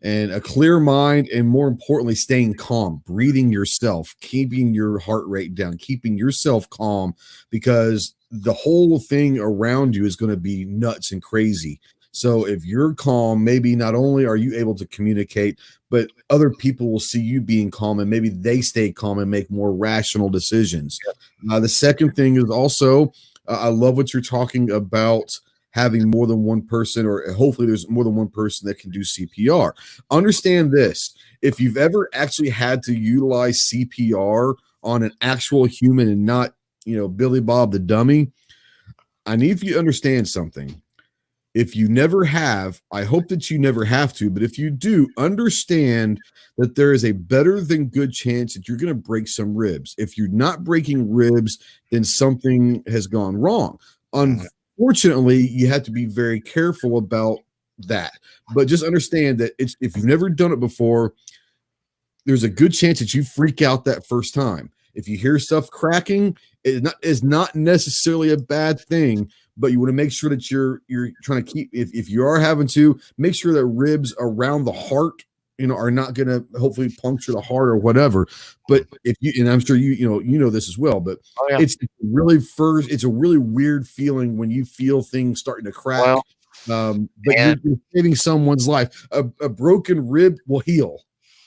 And a clear mind, and more importantly, staying calm, breathing yourself, keeping your heart rate down, keeping yourself calm, because the whole thing around you is going to be nuts and crazy. So if you're calm, maybe not only are you able to communicate, but other people will see you being calm, and maybe they stay calm and make more rational decisions. The second thing is also, I love what you're talking about, having more than one person, or hopefully there's more than one person that can do CPR. Understand this: if you've ever actually had to utilize CPR on an actual human and not, Billy Bob the dummy, I need you to understand something. If you never have, I hope that you never have to, but if you do, understand that there is a better than good chance that you're going to break some ribs. If you're not breaking ribs, then something has gone wrong. Unfortunately, you have to be very careful about that. But just understand that if you've never done it before, there's a good chance that you freak out that first time. If you hear stuff cracking, it's not necessarily a bad thing, but you want to make sure that you're trying to keep, if you are having to, make sure that ribs around the heart, are not going to hopefully puncture the heart or whatever. But if you, and I'm sure you know this as well, but it's a really weird feeling when you feel things starting to crack. But you're saving someone's life. A broken rib will heal,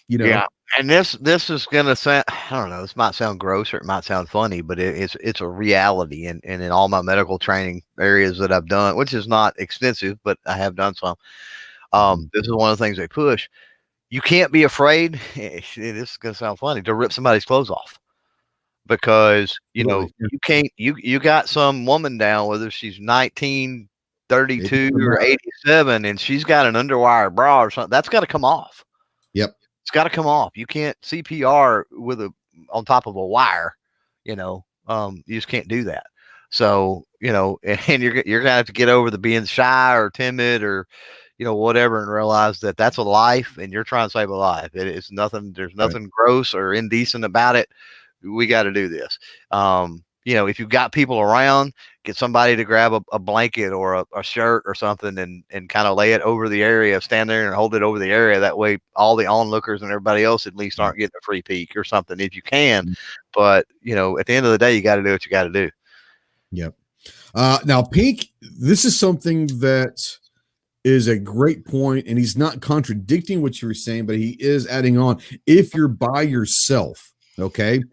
Yeah. And this is gonna sound, I don't know, this might sound gross or it might sound funny, but it's a reality. And in all my medical training areas that I've done, which is not extensive, but I have done some. This is one of the things they push. You can't be afraid. This is gonna sound funny, to rip somebody's clothes off, because you can't. You got some woman down, whether she's 19, 32, or 87, and she's got an underwire bra or something. That's got to come off. Yep. It's got to come off. You can't CPR on top of a wire, you just can't do that. So, and you're going to have to get over the being shy or timid or, whatever, and realize that that's a life and you're trying to save a life. It's nothing, there's nothing gross or indecent about it. We got to do this. If you've got people around, get somebody to grab a blanket or a shirt or something and kind of lay it over the area, stand there and hold it over the area. That way all the onlookers and everybody else at least aren't getting a free peek or something if you can. But, at the end of the day, you got to do what you got to do. Yep. Now, Pink, this is something that is a great point, and he's not contradicting what you were saying, but he is adding on. If you're by yourself, okay,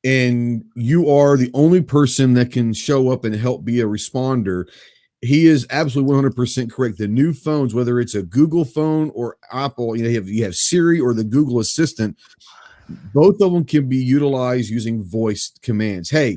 and you are the only person that can show up and help be a responder, he is absolutely 100% correct. The new phones, whether it's a Google phone or Apple, you have Siri or the Google Assistant, both of them can be utilized using voice commands. Hey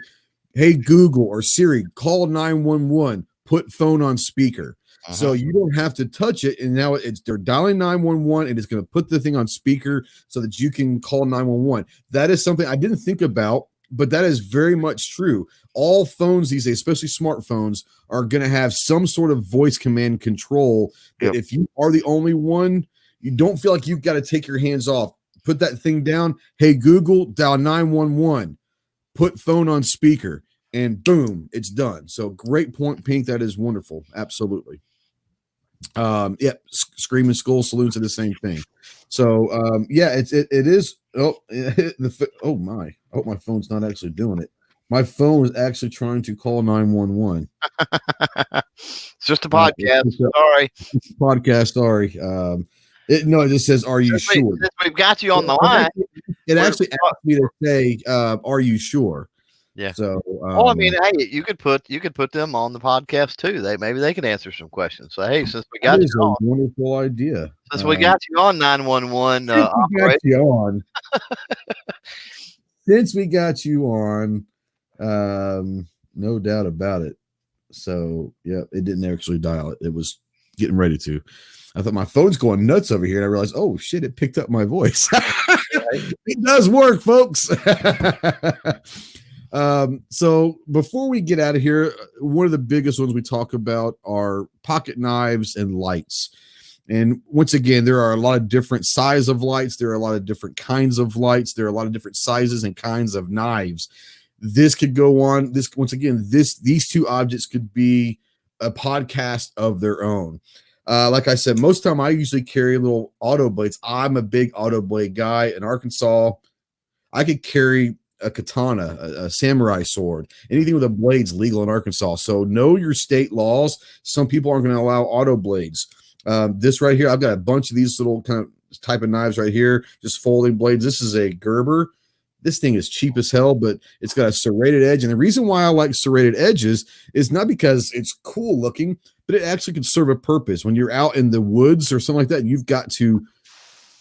Google or Siri, call 911, put phone on speaker. So you don't have to touch it, and now they're dialing 911, and it's going to put the thing on speaker so that you can call 911. That is something I didn't think about, but that is very much true. All phones these days, especially smartphones, are going to have some sort of voice command control. But if you are the only one, you don't feel like you've got to take your hands off. Put that thing down. Hey Google, dial 911, put phone on speaker, and boom, it's done. So great point, Pink. That is wonderful. Absolutely. Screaming Skull Saloons are the same thing. So it is. Oh my! I hope my phone's not actually doing it. My phone is actually trying to call 911. It's just a podcast. Sorry. Podcast. Sorry. It just says, "Are you sure?" We've got you on the line. It actually asked me to say, "Are you sure?" Yeah. So, hey, you could put them on the podcast too. Maybe they could answer some questions. So, hey, since we got you on, a wonderful idea. Since we got you on 911, since we got you on, no doubt about it. So, yeah, it didn't actually dial it. It was getting ready to. I thought my phone's going nuts over here, and I realized, oh shit, it picked up my voice. It does work, folks. So before we get out of here, one of the biggest ones we talk about are pocket knives and lights. And once again, there are a lot of different size of lights. There are a lot of different kinds of lights. There are a lot of different sizes and kinds of knives. This could go on. These two objects could be a podcast of their own. Like I said, most of the time I usually carry little auto blades. I'm a big auto blade guy. In Arkansas, I could carry a katana, a samurai sword, anything with a blade's legal in Arkansas. So know your state laws. Some people aren't going to allow auto blades. This right here, I've got a bunch of these little kind of type of knives right here, just folding blades. This is a Gerber. This thing is cheap as hell, but it's got a serrated edge. And the reason why I like serrated edges is not because it's cool looking, but it actually can serve a purpose. When you're out in the woods or something like that, you've got to,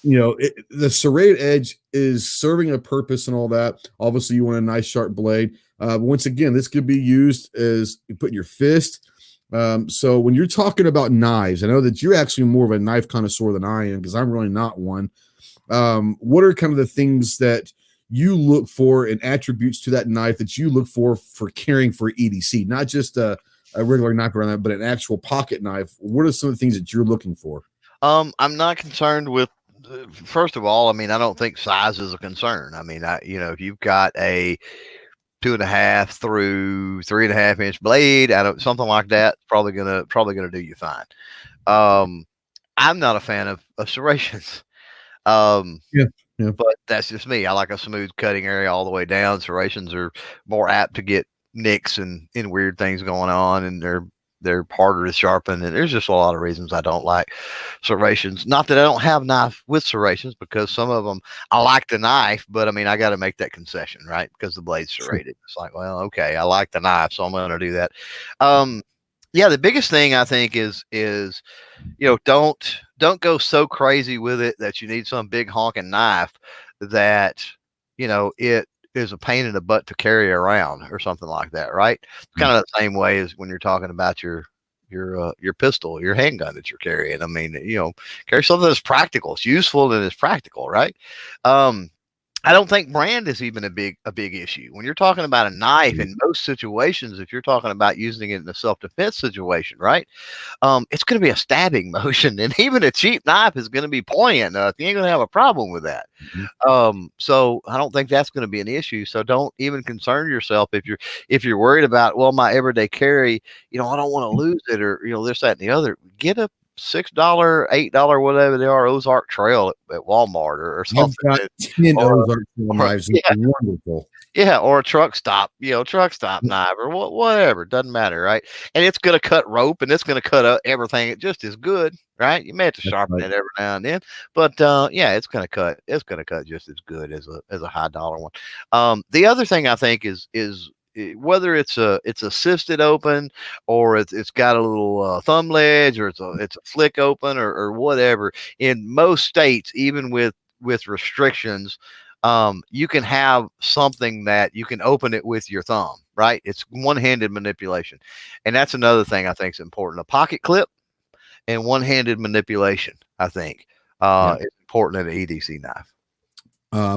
the serrated edge is serving a purpose and all that. Obviously, you want a nice sharp blade. Once again, this could be used as you put in your fist. So when you're talking about knives, I know that you're actually more of a knife connoisseur than I am because I'm really not one. What are kind of the things that you look for and attributes to that knife that you look for carrying for EDC, not just a regular knife around that, but an actual pocket knife? What are some of the things that you're looking for? I'm not concerned with, first of all, I mean, I don't think size is a concern. I mean, if you've got a 2.5 through 3.5 inch blade, something like that, probably gonna do you fine. I'm not a fan of serrations. Yeah. But that's just me. I like a smooth cutting area all the way down. Serrations are more apt to get nicks and weird things going on, and they're harder to sharpen. And there's just a lot of reasons I don't like serrations. Not that I don't have knife with serrations, because some of them I like the knife, but I mean, I got to make that concession, right? Because the blade's serrated. It's like, well, okay, I like the knife, so I'm going to do that. Yeah, the biggest thing I think is don't go so crazy with it that you need some big honking knife that it is a pain in the butt to carry around or something like that, right? Kind of the same way as when you're talking about your pistol, your handgun that you're carrying. I mean, carry something that's practical. It's useful and it's practical, right? I don't think brand is even a big issue when you're talking about a knife. In most situations, if you're talking about using it in a self-defense situation, right? It's going to be a stabbing motion, and even a cheap knife is going to be pointy enough. You ain't going to have a problem with that. So I don't think that's going to be an issue. So don't even concern yourself if you're worried about, well, my everyday carry, I don't want to lose it, or this, that, and the other. Get a $6, $8, whatever they are, Ozark Trail at Walmart or something. I've got 10 Ozark Trail knives. Yeah. Wonderful. Yeah, or a truck stop knife, or whatever. Doesn't matter, right? And it's going to cut rope, and it's going to cut up everything. It just as good, right? You may have to sharpen it every now and then, but yeah, it's going to cut. It's going to cut just as good as a high dollar one. The other thing I think is whether it's assisted open, or it's got a little thumb ledge, or it's a flick open, or whatever. In most states, even with restrictions, you can have something that you can open it with your thumb, right? It's one-handed manipulation. And that's another thing I think is important. A pocket clip and one-handed manipulation, I think, is important in an EDC knife.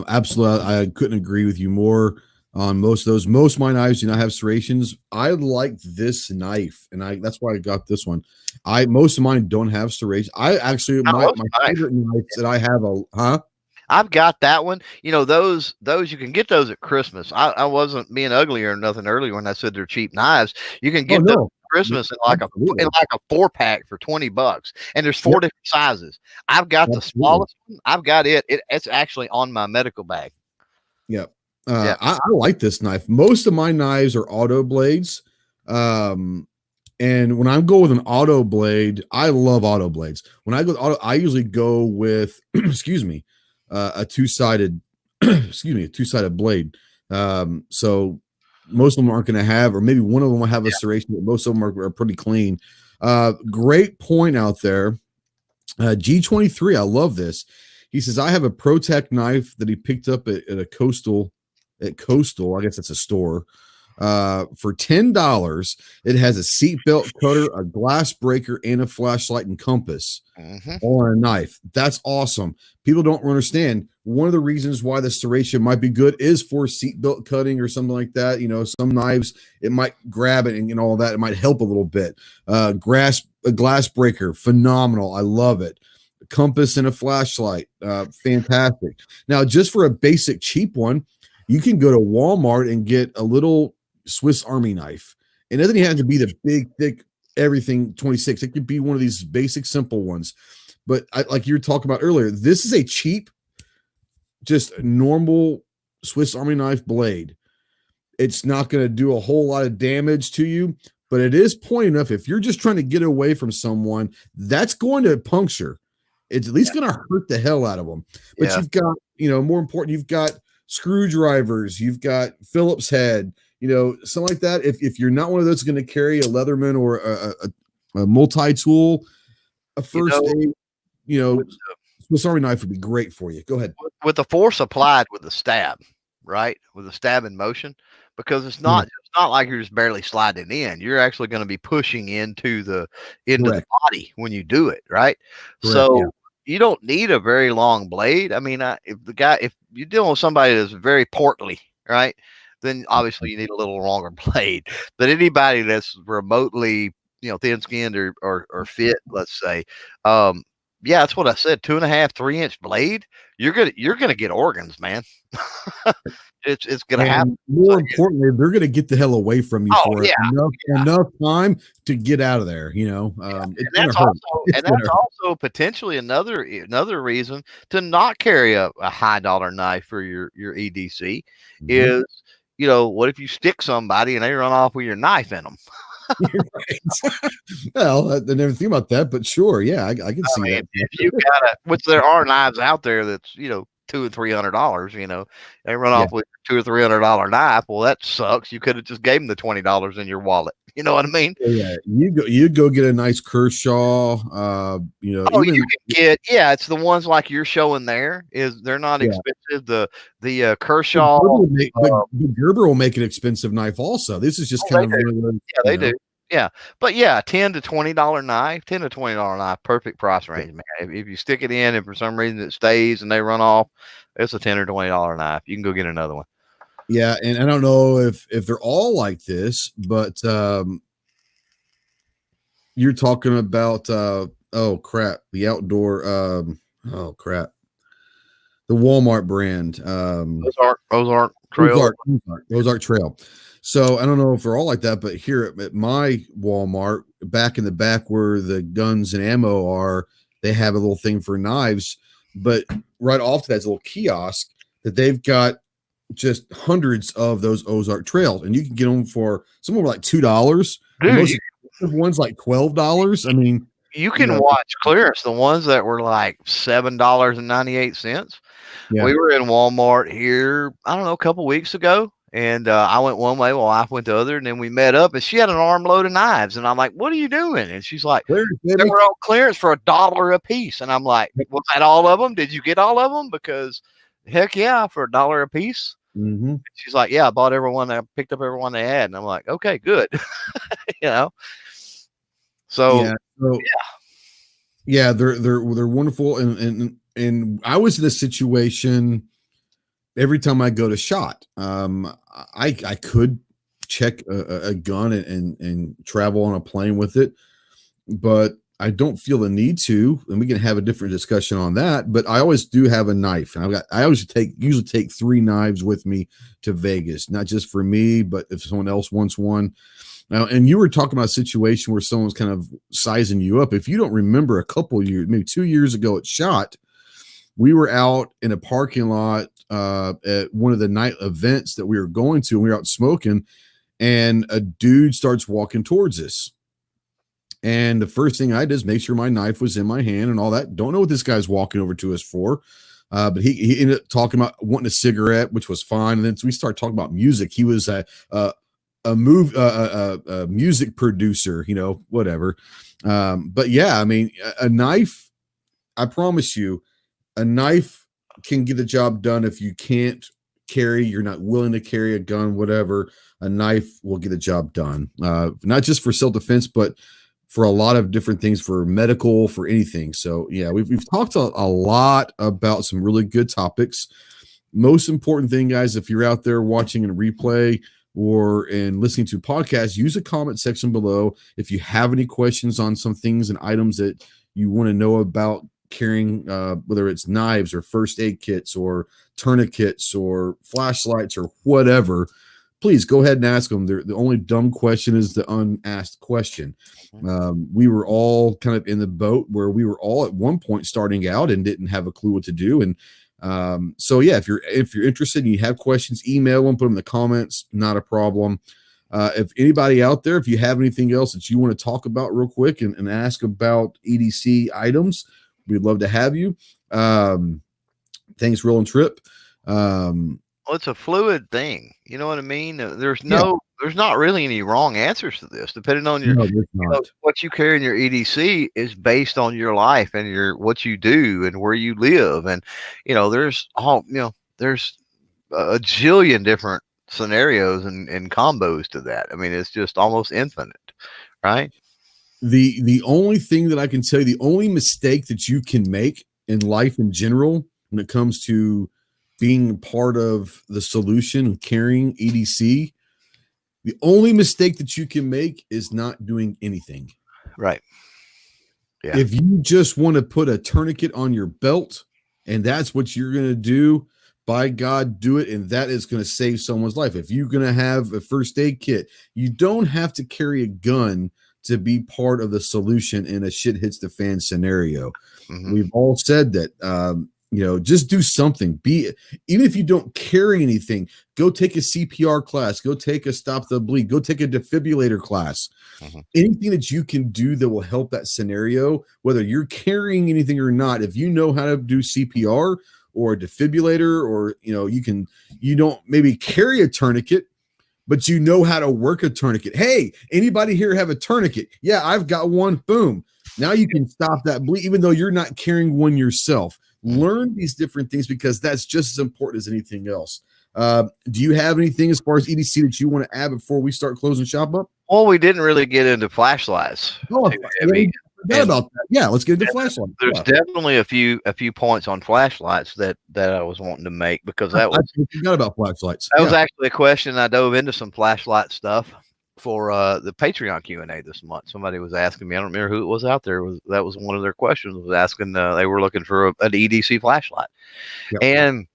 Absolutely. I couldn't agree with you more on most of those. Most of my knives do not have serrations. I like this knife, and that's why I got this one. Most of mine don't have serrations. I actually, my favorite knives that I have I've got that one. Those you can get those at Christmas. I wasn't being ugly or nothing earlier when I said they're cheap knives. You can get those at Christmas in like a 4-pack for $20, and there's 4 different sizes. I've got the smallest one. I've got it. It's actually on my medical bag. Yep. I like this knife. Most of my knives are auto blades. And when I go with an auto blade, I love auto blades. When I go with auto, I usually go with, a two-sided blade. So most of them aren't going to have, or maybe one of them will have a serration, but most of them are pretty clean. Great point out there. G23, I love this. He says, I have a ProTech knife that he picked up at Coastal. I guess it's a store. For $10. It has a seatbelt cutter, a glass breaker, and a flashlight and compass on a knife. That's awesome. People don't understand. One of the reasons why the serration might be good is for seatbelt cutting or something like that. Some knives, it might grab it and all that. It might help a little bit. A glass breaker, phenomenal. I love it. A compass and a flashlight, fantastic. Now, just for a basic cheap one, you can go to Walmart and get a little Swiss Army knife. It doesn't have to be the big, thick everything 26. It could be one of these basic, simple ones. But like you were talking about earlier, this is a cheap, just normal Swiss Army knife blade. It's not going to do a whole lot of damage to you, but it is point enough. If you're just trying to get away from someone, that's going to puncture. It's at least going to hurt the hell out of them. But you've got, more important, you've got screwdrivers, you've got Phillips head, something like that. If you're not one of those going to carry a Leatherman or a multi-tool, a first aid, Swiss Army knife would be great for you. Go ahead. With the force applied with the stab, right? With the stab in motion, because it's not like you're just barely sliding in. You're actually going to be pushing into the body when you do it, right? Correct. So you don't need a very long blade. I mean, if you're dealing with somebody that's very portly, right, then obviously you need a little longer blade. But anybody that's remotely, thin-skinned or fit, let's say, that's what I said. 2.5, 3-inch blade. You're gonna get organs, man. It's gonna happen. More importantly, they're gonna get the hell away from you for enough time to get out of there. And that's also potentially another reason to not carry a high dollar knife for your EDC is, what if you stick somebody and they run off with your knife in them? Well, I never think about that, but sure, I can see that. If you which there are knives out there that's $200 and $300, they run off with $200 or $300 knife. Well, that sucks. You could have just gave them the $20 in your wallet. You know what I mean? Yeah, you go get a nice Kershaw. You can get it's the ones like you're showing there. They're not expensive. The Kershaw, Gerber will make an expensive knife also. This is just kind of they do. Yeah, but $10 to $20 knife, $10 to $20 knife, perfect price range, man. If you stick it in and for some reason it stays and they run off, it's a $10 or $20 knife. You can go get another one. Yeah, and I don't know if they're all like this, but you're talking about the outdoor the Walmart brand. Ozark Trail. So I don't know if they're all like that, but here at my Walmart, back in the back where the guns and ammo are, they have a little thing for knives. But right off to that's a little kiosk that they've got just hundreds of those Ozark Trails, and you can get them for somewhere like $2. Most ones like $12. I mean, you can watch clearance. The ones that were like $7.98. Yeah. We were in Walmart here, I don't know, a couple weeks ago. And I went one way, my wife went the other, and then we met up, and she had an armload of knives. And I'm like, "What are you doing?" And she's like, "They were on clearance for $1 a piece." And I'm like, "Was that all of them? Did you get all of them?" Because heck yeah, for $1 a piece. Mm-hmm. She's like, "Yeah, I bought everyone. I picked up everyone they had." And I'm like, "Okay, good." So they're wonderful. And I was in a situation. Every time I go to SHOT, I could check a gun and travel on a plane with it, but I don't feel the need to, and we can have a different discussion on that. But I always do have a knife, and I usually take 3 knives with me to Vegas, not just for me, but if someone else wants one. Now, and you were talking about a situation where someone's kind of sizing you up. If you don't remember, a couple of years, maybe 2 years ago at SHOT, we were out in a parking lot at one of the night events that we were going to, and we were out smoking, and a dude starts walking towards us. And the first thing I did is make sure my knife was in my hand and all that. Don't know what this guy's walking over to us for. But he ended up talking about wanting a cigarette, which was fine. And then we started talking about music. He was a music producer, whatever. But yeah, I mean, a knife, I promise you, a knife can get the job done. If you can't carry, you're not willing to carry a gun, whatever, a knife will get the job done. Not just for self-defense, but for a lot of different things, for medical, for anything. So yeah, we've talked a lot about some really good topics. Most important thing, guys, if you're out there watching in a replay or in listening to podcasts, use a comment section below. If you have any questions on some things and items that you want to know about carrying, whether it's knives or first aid kits or tourniquets or flashlights or whatever, please go ahead and ask them. The only dumb question is the unasked question. We were all kind of in the boat where we were all at one point starting out and didn't have a clue what to do. And so yeah, if you're interested and you have questions, email them, put them in the comments, not a problem. If anybody out there, if you have anything else that you want to talk about real quick and ask about EDC items, we'd love to have you. Thanks, Roll and Trip. Well, it's a fluid thing. You know what I mean? There's not really any wrong answers to this. Depending on your, what you carry in your EDC is based on your life and what you do and where you live. And, there's there's a jillion different scenarios and combos to that. I mean, it's just almost infinite, right? The only thing that I can tell you, the only mistake that you can make in life in general when it comes to being part of the solution, carrying EDC, the only mistake that you can make is not doing anything. Right. Yeah. If you just want to put a tourniquet on your belt and that's what you're going to do, by God, do it. And that is going to save someone's life. If you're going to have a first aid kit, you don't have to carry a gun to be part of the solution in a shit hits the fan scenario. Mm-hmm. We've all said that, just do something. Even if you don't carry anything, go take a CPR class, go take a stop the bleed, go take a defibrillator class. Mm-hmm. Anything that you can do that will help that scenario, whether you're carrying anything or not. If you know how to do CPR or a defibrillator, or you don't maybe carry a tourniquet, but you know how to work a tourniquet. Hey, anybody here have a tourniquet? Yeah, I've got one. Boom. Now you can stop that bleed, even though you're not carrying one yourself. Learn these different things because that's just as important as anything else. Do you have anything as far as EDC that you want to add before we start closing shop up? Well, we didn't really get into flashlights. About that. Yeah, let's get into flashlights. There's definitely a few points on flashlights that I was wanting to make because I forgot about flashlights. That was actually a question. I dove into some flashlight stuff for the Patreon Q&A this month. Somebody was asking me, I don't remember who it was out there. That was one of their questions. Was asking they were looking for an EDC flashlight, and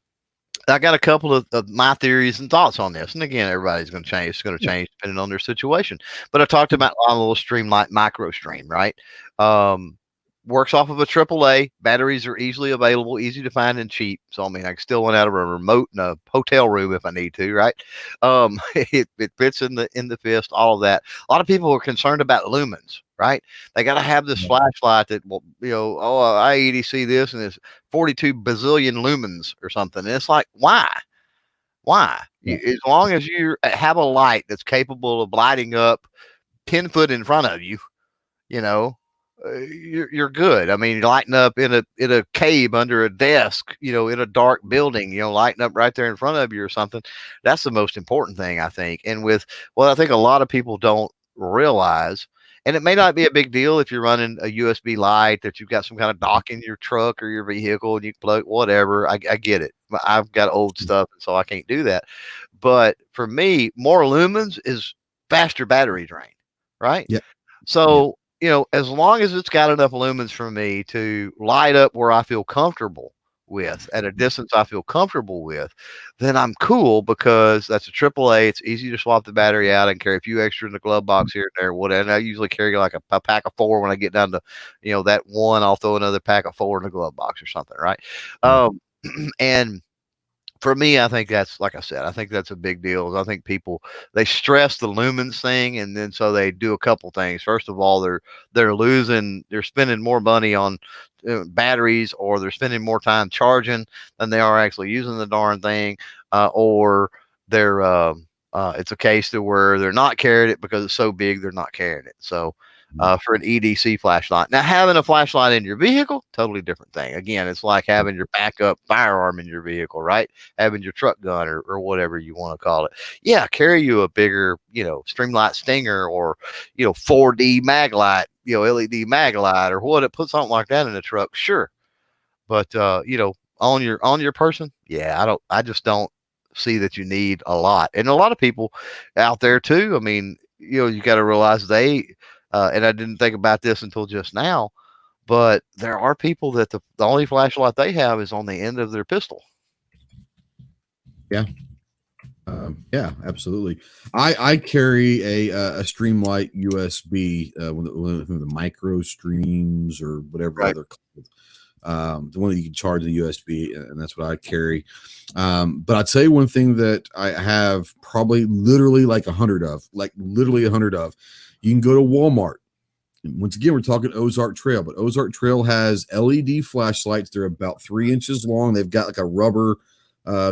I got a couple of my theories and thoughts on this. And again, everybody's going to change. It's going to change depending on their situation. But I talked about a little Streamlight micro stream, right? Works off of a AAA. Batteries are easily available, easy to find and cheap. So, I mean, I can still run out of a remote in a hotel room if I need to, right? It fits in the fist, all of that. A lot of people are concerned about lumens, right? They got to have this flashlight that will, I EDC this and it's 42 bazillion lumens or something. And it's like, why? As long as you have a light that's capable of lighting up 10 foot in front of you, you're good. I mean, lighting up in a cave under a desk, in a dark building, lighting up right there in front of you or something. That's the most important thing, I think. And I think a lot of people don't realize, and it may not be a big deal if you're running a USB light that you've got some kind of dock in your truck or your vehicle and you can plug whatever. I get it. I've got old stuff, and so I can't do that. But for me, more lumens is faster battery drain, right? Yeah. So, as long as it's got enough lumens for me to light up where I feel comfortable with, at a distance I feel comfortable with, then I'm cool because that's a AAA. It's easy to swap the battery out and carry a few extra in the glove box here and there. Whatever. And I usually carry like a pack of 4 when I get down to, that one. I'll throw another pack of 4 in the glove box or something, right? And for me, I think that's, like I said, I think that's a big deal. I think people, they stress the lumens thing, and then so they do a couple things. First of all, they're spending more money on batteries, or they're spending more time charging than they are actually using the darn thing, or they're it's a case to where they're not carrying it because it's so big they're not carrying it. So for an EDC flashlight. Now, having a flashlight in your vehicle, totally different thing. Again, it's like having your backup firearm in your vehicle, right? Having your truck gun or whatever you want to call it. Yeah, carry you a bigger, Streamlight Stinger or, 4D mag light, LED mag light or what. Put something like that in the truck, sure. But on your person, yeah, I just don't see that you need a lot. And a lot of people out there too. I mean, you got to realize and I didn't think about this until just now, but there are people that the only flashlight they have is on the end of their pistol. Yeah. Yeah, absolutely. I carry a Streamlight USB, one of the micro streams or whatever Right. they're called. The one that you can charge the USB, and that's what I carry. But I'll tell you one thing that I have probably literally like 100 of, like literally 100 of. You can go to Walmart. And once again, we're talking Ozark Trail, but Ozark Trail has LED flashlights. They're about 3 inches long. They've got like a rubber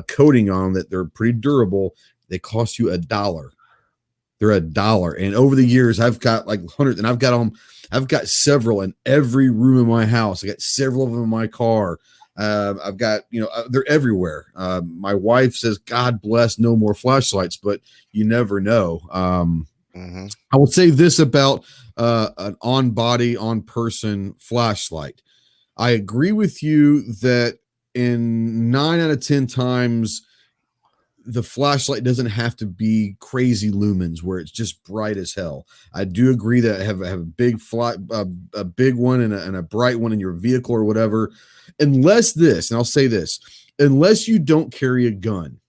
coating on that. They're pretty durable. They cost you $1. They're $1. And over the years, I've got like hundreds, and I've got them. I've got several in every room in my house. I got several of them in my car. I've got, they're everywhere. My wife says, God bless, no more flashlights, but you never know. I will say this about an on body, on person flashlight. I agree with you that in 9 out of 10 times, the flashlight doesn't have to be crazy lumens where it's just bright as hell. I do agree that have a big a big one and a bright one in your vehicle or whatever, unless this, and I'll say this, unless you don't carry a gun,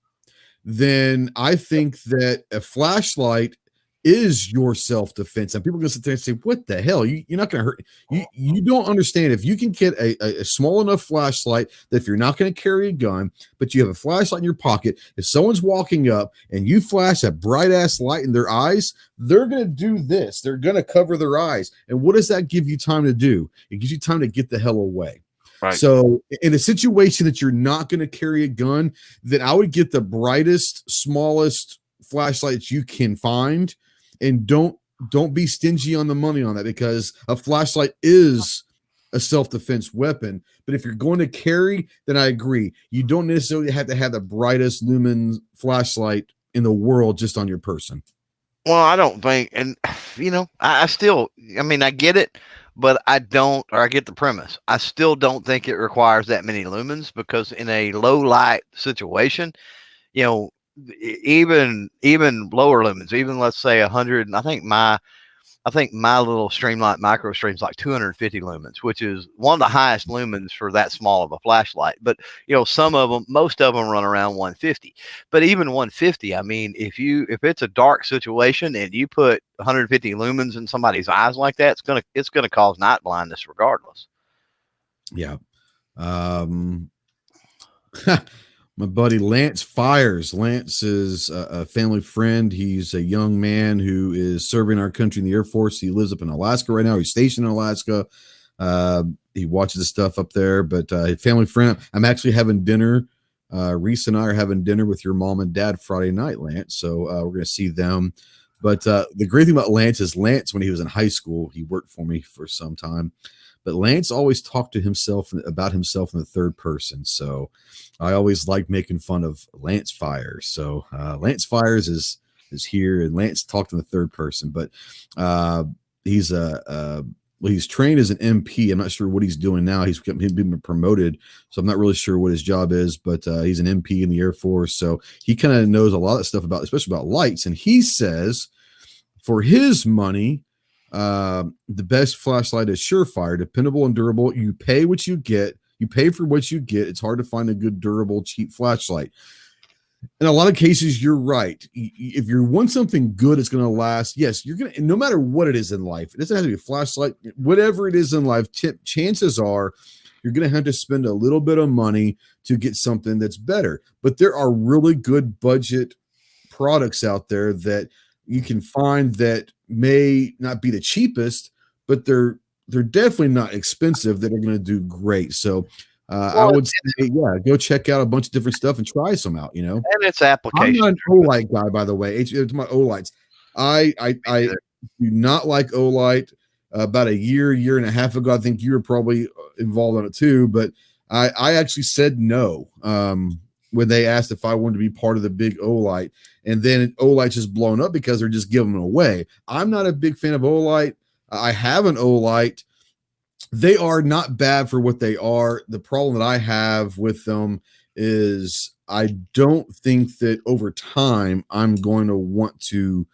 then I think that a flashlight is your self-defense. And people are going to sit there and say, what the hell? You're not going to hurt. You don't understand. If you can get a small enough flashlight that if you're not going to carry a gun, but you have a flashlight in your pocket, if someone's walking up and you flash a bright ass light in their eyes, they're going to do this. They're going to cover their eyes. And what does that give you time to do? It gives you time to get the hell away. Right. So in a situation that you're not going to carry a gun, then I would get the brightest, smallest flashlights you can find. And don't be stingy on the money on that, because a flashlight is a self-defense weapon. But if you're going to carry, then I agree. You don't necessarily have to have the brightest lumen flashlight in the world just on your person. Well, I don't think, and I still, I get it, but I don't, or I get the premise. I still don't think it requires that many lumens, because in a low light situation, even lower lumens, even let's say 100. I think my little Streamlight micro stream's like 250 lumens, which is one of the highest lumens for that small of a flashlight. But most of them run around 150. But even 150, if it's a dark situation and you put 150 lumens in somebody's eyes like that, it's gonna cause night blindness regardless. Yeah. My buddy Lance Fires. Lance is a family friend. He's a young man who is serving our country in the Air Force. He lives up in Alaska right now. He's stationed in Alaska. He watches the stuff up there, but family friend. I'm actually having dinner. Reese and I are having dinner with your mom and dad Friday night, Lance. So we're going to see them. But the great thing about Lance is when he was in high school, he worked for me for some time. But Lance always talked to himself about himself in the third person. So I always like making fun of Lance Fires. So Lance Fires is here, and Lance talked in the third person. But he's he's trained as an MP. I'm not sure what he's doing now. He's been promoted, so I'm not really sure what his job is. But he's an MP in the Air Force, so he kind of knows a lot of stuff especially about lights. And he says, for his money, the best flashlight is Surefire, dependable and durable. You pay what you get. You pay for what you get. It's hard to find a good, durable, cheap flashlight. In a lot of cases, you're right. If you want something good, it's going to last. Yes, you're going to, no matter what it is in life, it doesn't have to be a flashlight, whatever it is in life, chances are you're going to have to spend a little bit of money to get something that's better. But there are really good budget products out there that you can find that may not be the cheapest, but they're definitely not expensive, that are going to do great. So I would say, go check out a bunch of different stuff and try some out, And it's application. I'm not an Olight guy, by the way. It's my Olights. I do not like Olight. About a year and a half ago, I think you were probably involved on it too, but I actually said no when they asked if I wanted to be part of the big Olight, and then Olight's just blown up because they're just giving them away. I'm not a big fan of Olight. I have an Olight. They are not bad for what they are. The problem that I have with them is I don't think that over time I'm going to want to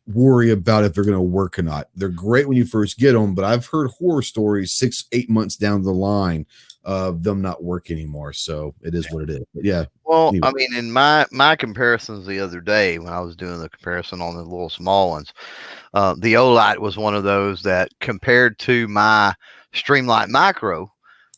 worry about if they're going to work or not. They're great when you first get them, but I've heard horror stories 6-8 months down the line of them not work anymore. So it is what it is. But yeah. Well, Anyway. I mean, in my comparisons the other day when I was doing the comparison on the little small ones, the Olight was one of those that compared to my Streamlight Micro,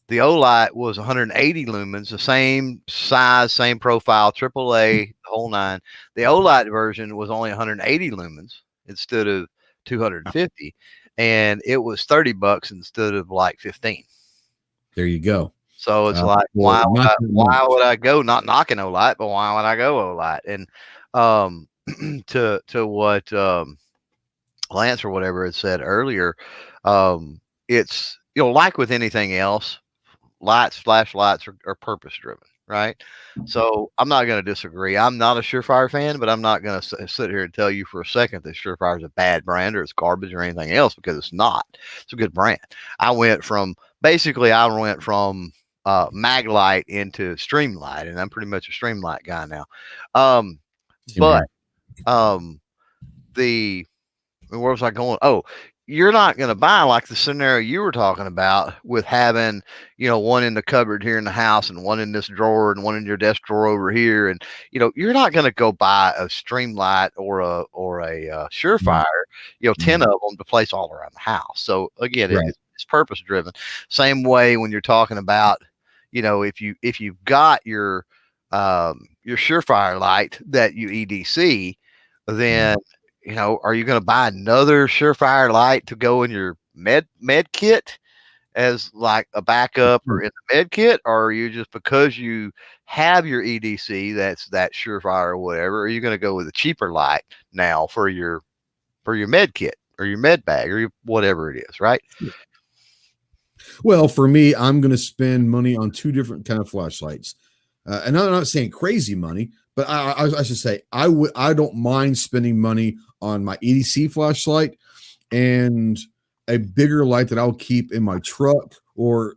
the Olight was 180 lumens, the same size, same profile, AAA, the whole nine. The Olight version was only 180 lumens instead of 250, and it was $30 instead of like 15. There you go. So it's like, why would I go, not knocking Olight, but why would I go Olight? And to what Lance or whatever had said earlier, it's, you know, like with anything else, flashlights are purpose driven, right? So I'm not going to disagree. I'm not a Surefire fan, but I'm not going to sit here and tell you for a second that Surefire is a bad brand or it's garbage or anything else, because it's not. It's a good brand. I went from Maglite into Streamlight, and I'm pretty much a Streamlight guy now. Where was I going? Oh, you're not going to buy like the scenario you were talking about with having, you know, one in the cupboard here in the house and one in this drawer and one in your desk drawer over here. And, you know, you're not going to go buy a Streamlight or a Surefire, you know, 10 of them to place all around the house. So again, it's purpose driven. Same way when you're talking about, you know, if you've got your Surefire light that you EDC, then, you know, are you going to buy another Surefire light to go in your med kit as like a backup or in the med kit? Or are you just, because you have your EDC, that's that Surefire or whatever, are you going to go with a cheaper light now for your med kit or your med bag or whatever it is, right? Well, for me, I'm going to spend money on two different kind of flashlights. And I'm not saying crazy money, but I should say I don't mind spending money on my EDC flashlight and a bigger light that I'll keep in my truck or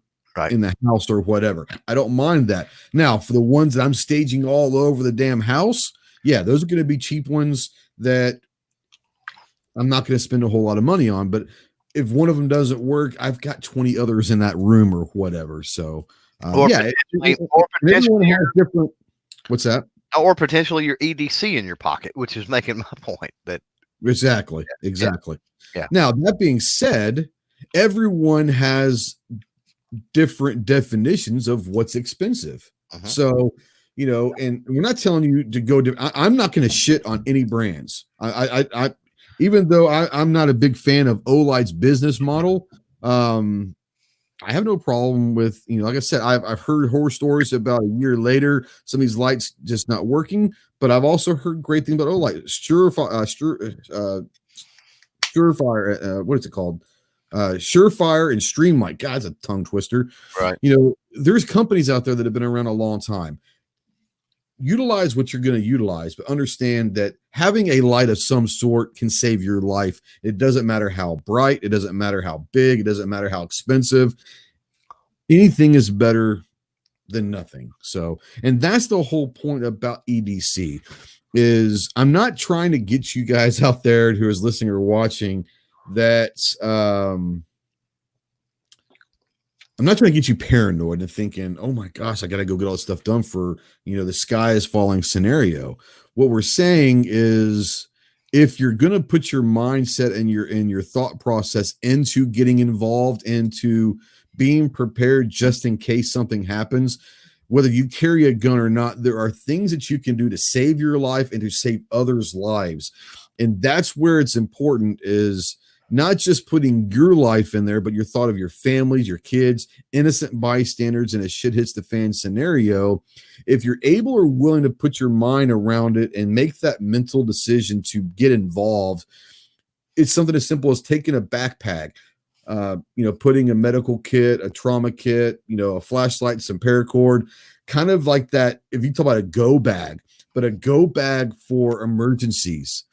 in the house or whatever. I don't mind that. Now, for the ones that I'm staging all over the damn house, yeah, those are going to be cheap ones that I'm not going to spend a whole lot of money on. But if one of them doesn't work, I've got 20 others in that room or whatever. So, everyone has different. What's that? Or potentially your EDC in your pocket, which is making my point that exactly. Yeah. Now, that being said, everyone has different definitions of what's expensive. So, you know, and we're not telling you to go to, I'm not going to shit on any brands. I even though I'm not a big fan of Olight's business model, I have no problem with, you know, like I said, I've heard horror stories about a year later, some of these lights just not working, but I've also heard great things about Olight. Surefire, what is it called? Surefire and Streamlight. God, it's a tongue twister. Right. You know, there's companies out there that have been around a long time. Utilize what you're going to utilize, but understand that having a light of some sort can save your life. It doesn't matter how bright, it doesn't matter how big, it doesn't matter how expensive. Anything is better than nothing. So, and that's the whole point about EDC is I'm not trying to get you guys out there who is listening or watching that I'm not trying to get you paranoid and thinking, oh my gosh, I got to go get all this stuff done for, you know, the sky is falling scenario. What we're saying is if you're going to put your mindset and your thought process into getting involved, into being prepared just in case something happens, whether you carry a gun or not, there are things that you can do to save your life and to save others' lives. And that's where it's important, is not just putting your life in there, but your thought of your families, your kids, innocent bystanders in a shit hits the fan scenario. If you're able or willing to put your mind around it and make that mental decision to get involved, it's something as simple as taking a backpack, you know, putting a medical kit, a trauma kit, you know, a flashlight, some paracord, kind of like that. If you talk about a go bag, but a go bag for emergencies,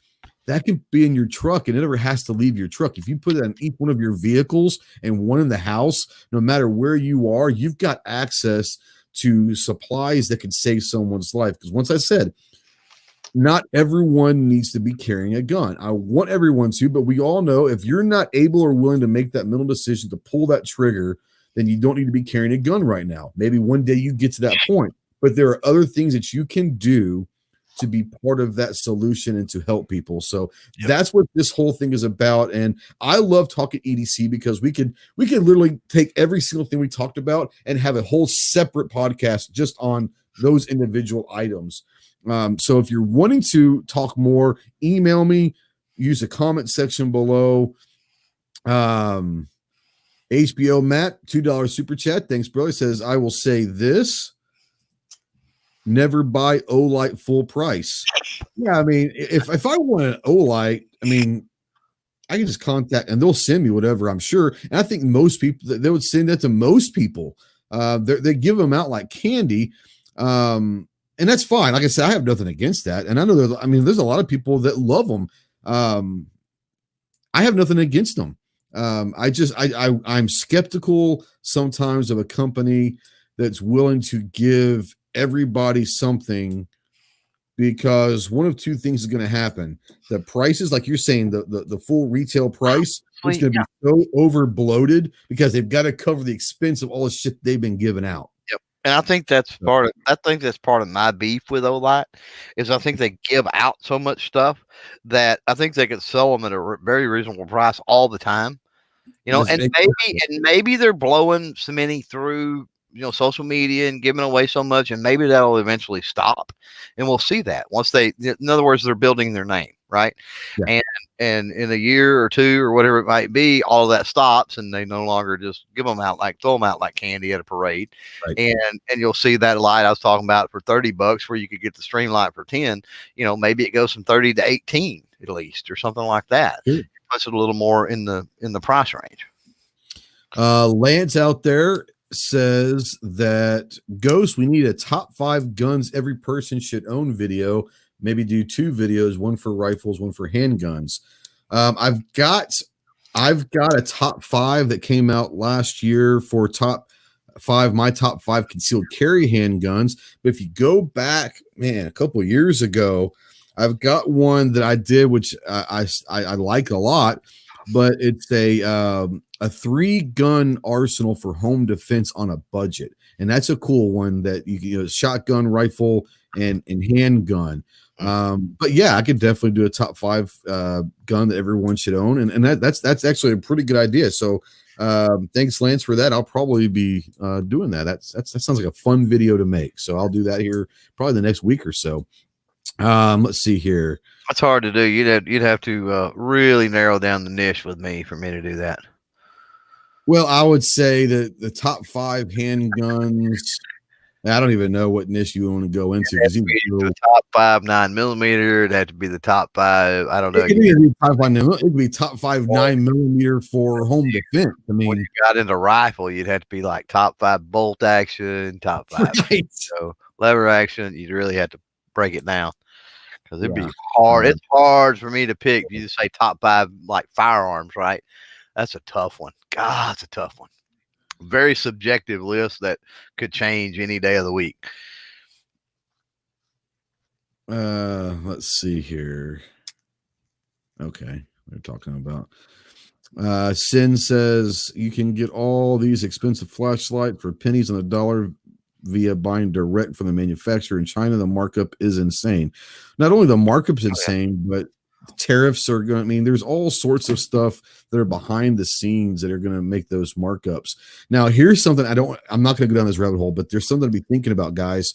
that can be in your truck and it never has to leave your truck. If you put it on each one of your vehicles and one in the house, no matter where you are, you've got access to supplies that can save someone's life. Because once I said, not everyone needs to be carrying a gun. I want everyone to, but we all know if you're not able or willing to make that mental decision to pull that trigger, then you don't need to be carrying a gun right now. Maybe one day you get to that point, but there are other things that you can do to be part of that solution and to help people. So that's what this whole thing is about. And I love talking EDC because we could literally take every single thing we talked about and have a whole separate podcast just on those individual items. So if you're wanting to talk more, email me, use the comment section below. HBO Matt, $2 super chat. Thanks, bro. He says, I will say this. Never buy Olight full price. Yeah, I mean, if I want an Olight, I mean, I can just contact and they'll send me whatever, I'm sure. And I think most people, they would send that to most people. They give them out like candy. And that's fine. Like I said, I have nothing against that. And I know there's a lot of people that love them. I have nothing against them. I'm skeptical sometimes of a company that's willing to give everybody something, because one of two things is going to happen. The prices, like you're saying, the full retail price is going to be so over bloated because they've got to cover the expense of all the shit they've been giving out. Yep. And I think that's part of my beef with Olight is I think they give out so much stuff that I think they could sell them at a very reasonable price all the time. You know, and maybe they're blowing so many through, you know, social media and giving away so much, and maybe that'll eventually stop, and we'll see that once in other words, they're building their name, right? Yeah. And in a year or two or whatever it might be, all of that stops, and they no longer just throw them out like candy at a parade, right. And you'll see that light I was talking about for $30 where you could get the string light for 10. You know, maybe it goes from 30 to 18 at least, or something like that. Sure. Puts it a little more in the price range. Lance out there says that Ghost, we need a top 5 guns every person should own video. Maybe do 2 videos, one for rifles, one for handguns. I've got a top 5 that came out last year for my top 5 concealed carry handguns. But if you go back, man, a couple of years ago, I've got one that I did, which I like a lot, but it's a 3-gun arsenal for home defense on a budget. And that's a cool one that you know, shotgun, rifle, and handgun. But yeah, I could definitely do a top 5 gun that everyone should own. And that's actually a pretty good idea. So thanks, Lance, for that. I'll probably be doing that. That sounds like a fun video to make. So I'll do that here probably the next week or so. Let's see here. That's hard to do. You'd have to really narrow down the niche with me for me to do that. Well, I would say that the top 5 handguns, I don't even know what niche you want to go into. Because the top 5 9mm, it'd have to be the top 5. I don't know. It'd be top 5 9mm for home defense. I mean, when you got into rifle, you'd have to be like top 5 bolt action, top 5 right. So lever action. You'd really have to break it down because it'd be hard. It's hard for me to pick. You just say top 5 like firearms, right? That's a tough one. God, it's a tough one. Very subjective list that could change any day of the week. Let's see here. Okay, they're talking about Sin says you can get all these expensive flashlight for pennies on the dollar via buying direct from the manufacturer in China. The markup is insane. Not only the markup's insane, but tariffs are going to mean there's all sorts of stuff that are behind the scenes that are going to make those markups. Now, here's something I'm not going to go down this rabbit hole, but there's something to be thinking about, guys.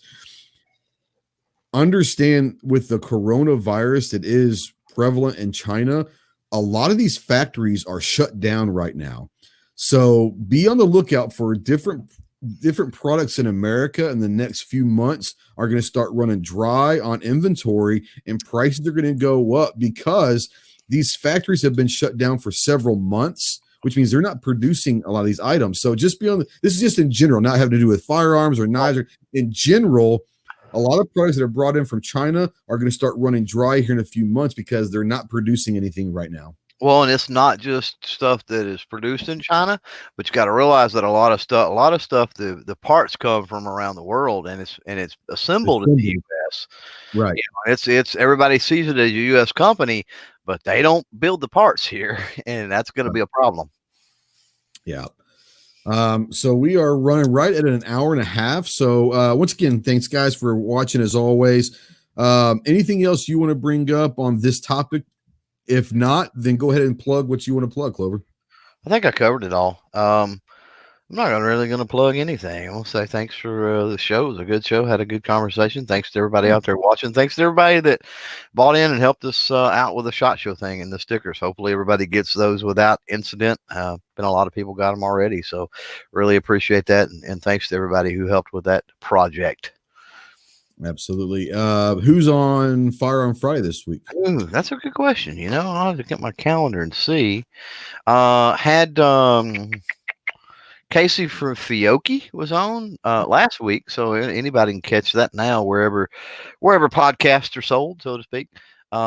Understand with the coronavirus that is prevalent in China, a lot of these factories are shut down right now. So be on the lookout for different products in America in the next few months are going to start running dry on inventory, and prices are going to go up because these factories have been shut down for several months, which means they're not producing a lot of these items. So just this is just in general, not having to do with firearms or knives. Or in general, a lot of products that are brought in from China are going to start running dry here in a few months because they're not producing anything right now. Well, and it's not just stuff that is produced in China, but you got to realize that a lot of stuff, the parts come from around the world, and it's assembled in the U.S. Right. You know, it's everybody sees it as a U.S. company, but they don't build the parts here, and that's going to be a problem. Yeah. So we are running right at an hour and a half. So once again, thanks guys for watching as always. Anything else you want to bring up on this topic? If not, then go ahead and plug what you want to plug, Clover. I think I covered it all. I'm not really going to plug anything. I'll say thanks for the show. It was a good show. Had a good conversation. Thanks to everybody out there watching. Thanks to everybody that bought in and helped us out with the SHOT Show thing and the stickers. Hopefully everybody gets those without incident. Been a lot of people got them already. So really appreciate that. And thanks to everybody who helped with that project. Absolutely. Who's on Fire on Friday this week? Ooh, that's a good question. You know, I'll have to get my calendar and see. Had Casey from Fiocchi was on last week, so anybody can catch that now wherever podcasts are sold, so to speak. We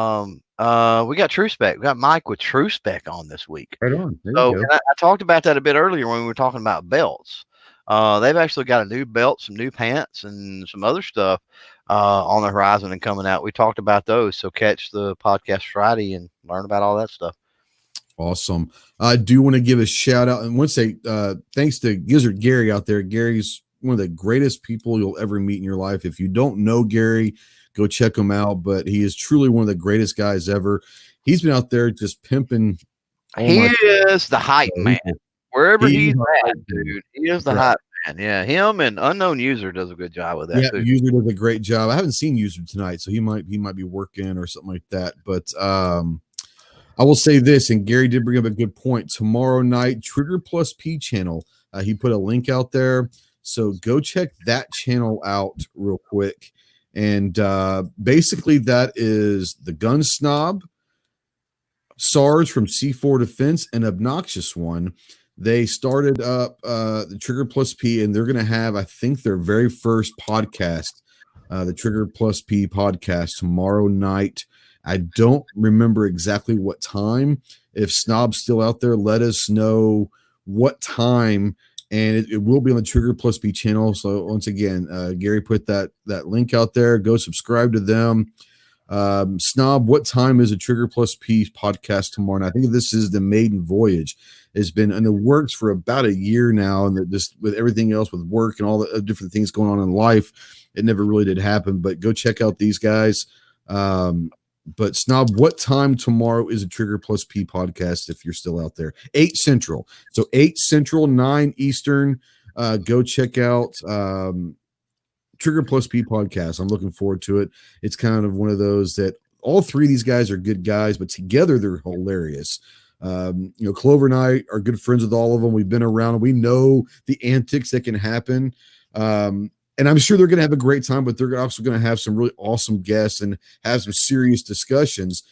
got True Spec. We got Mike with True Spec on this week. Right on. There So you go. and I talked about that a bit earlier when we were talking about belts. They've actually got a new belt, some new pants, and some other stuff on the horizon and coming out. We talked about those, so catch the podcast Friday and learn about all that stuff. Awesome. I do want to give a shout out and want to say thanks to Gizzard Gary out there. Gary's one of the greatest people you'll ever meet in your life. If you don't know Gary, go check him out. But he is truly one of the greatest guys ever. He's been out there just pimping. He is the hype man. Wherever he's at, dude, he is the hype man. Yeah, him and Unknown User does a good job with that. Yeah, too. User does a great job. I haven't seen User tonight, so he might be working or something like that. But I will say this, and Gary did bring up a good point. Tomorrow night, Trigger Plus P channel. He put a link out there, so go check that channel out real quick. And basically, that is the Gun Snob, SARS from C4 Defense, and Obnoxious One. They started up the Trigger Plus P, and they're going to have, I think, their very first podcast, the Trigger Plus P podcast, tomorrow night. I don't remember exactly what time. If Snob's still out there, let us know what time, and it will be on the Trigger Plus P channel. So once again, Gary put that link out there. Go subscribe to them. Snob, what time is a Trigger Plus P podcast tomorrow? And I think this is the maiden voyage. It's been in the works for about a year now, and just with everything else with work and all the different things going on in life, it never really did happen. But go check out these guys. But Snob, what time tomorrow is a Trigger Plus P podcast if you're still out there? 8 Central. So 8 Central, 9 Eastern. Go check out Trigger Plus P podcast. I'm looking forward to it. It's kind of one of those that all three of these guys are good guys, but together they're hilarious. Clover and I are good friends with all of them. We've been around. We know the antics that can happen. And I'm sure they're going to have a great time, but they're also going to have some really awesome guests and have some serious discussions.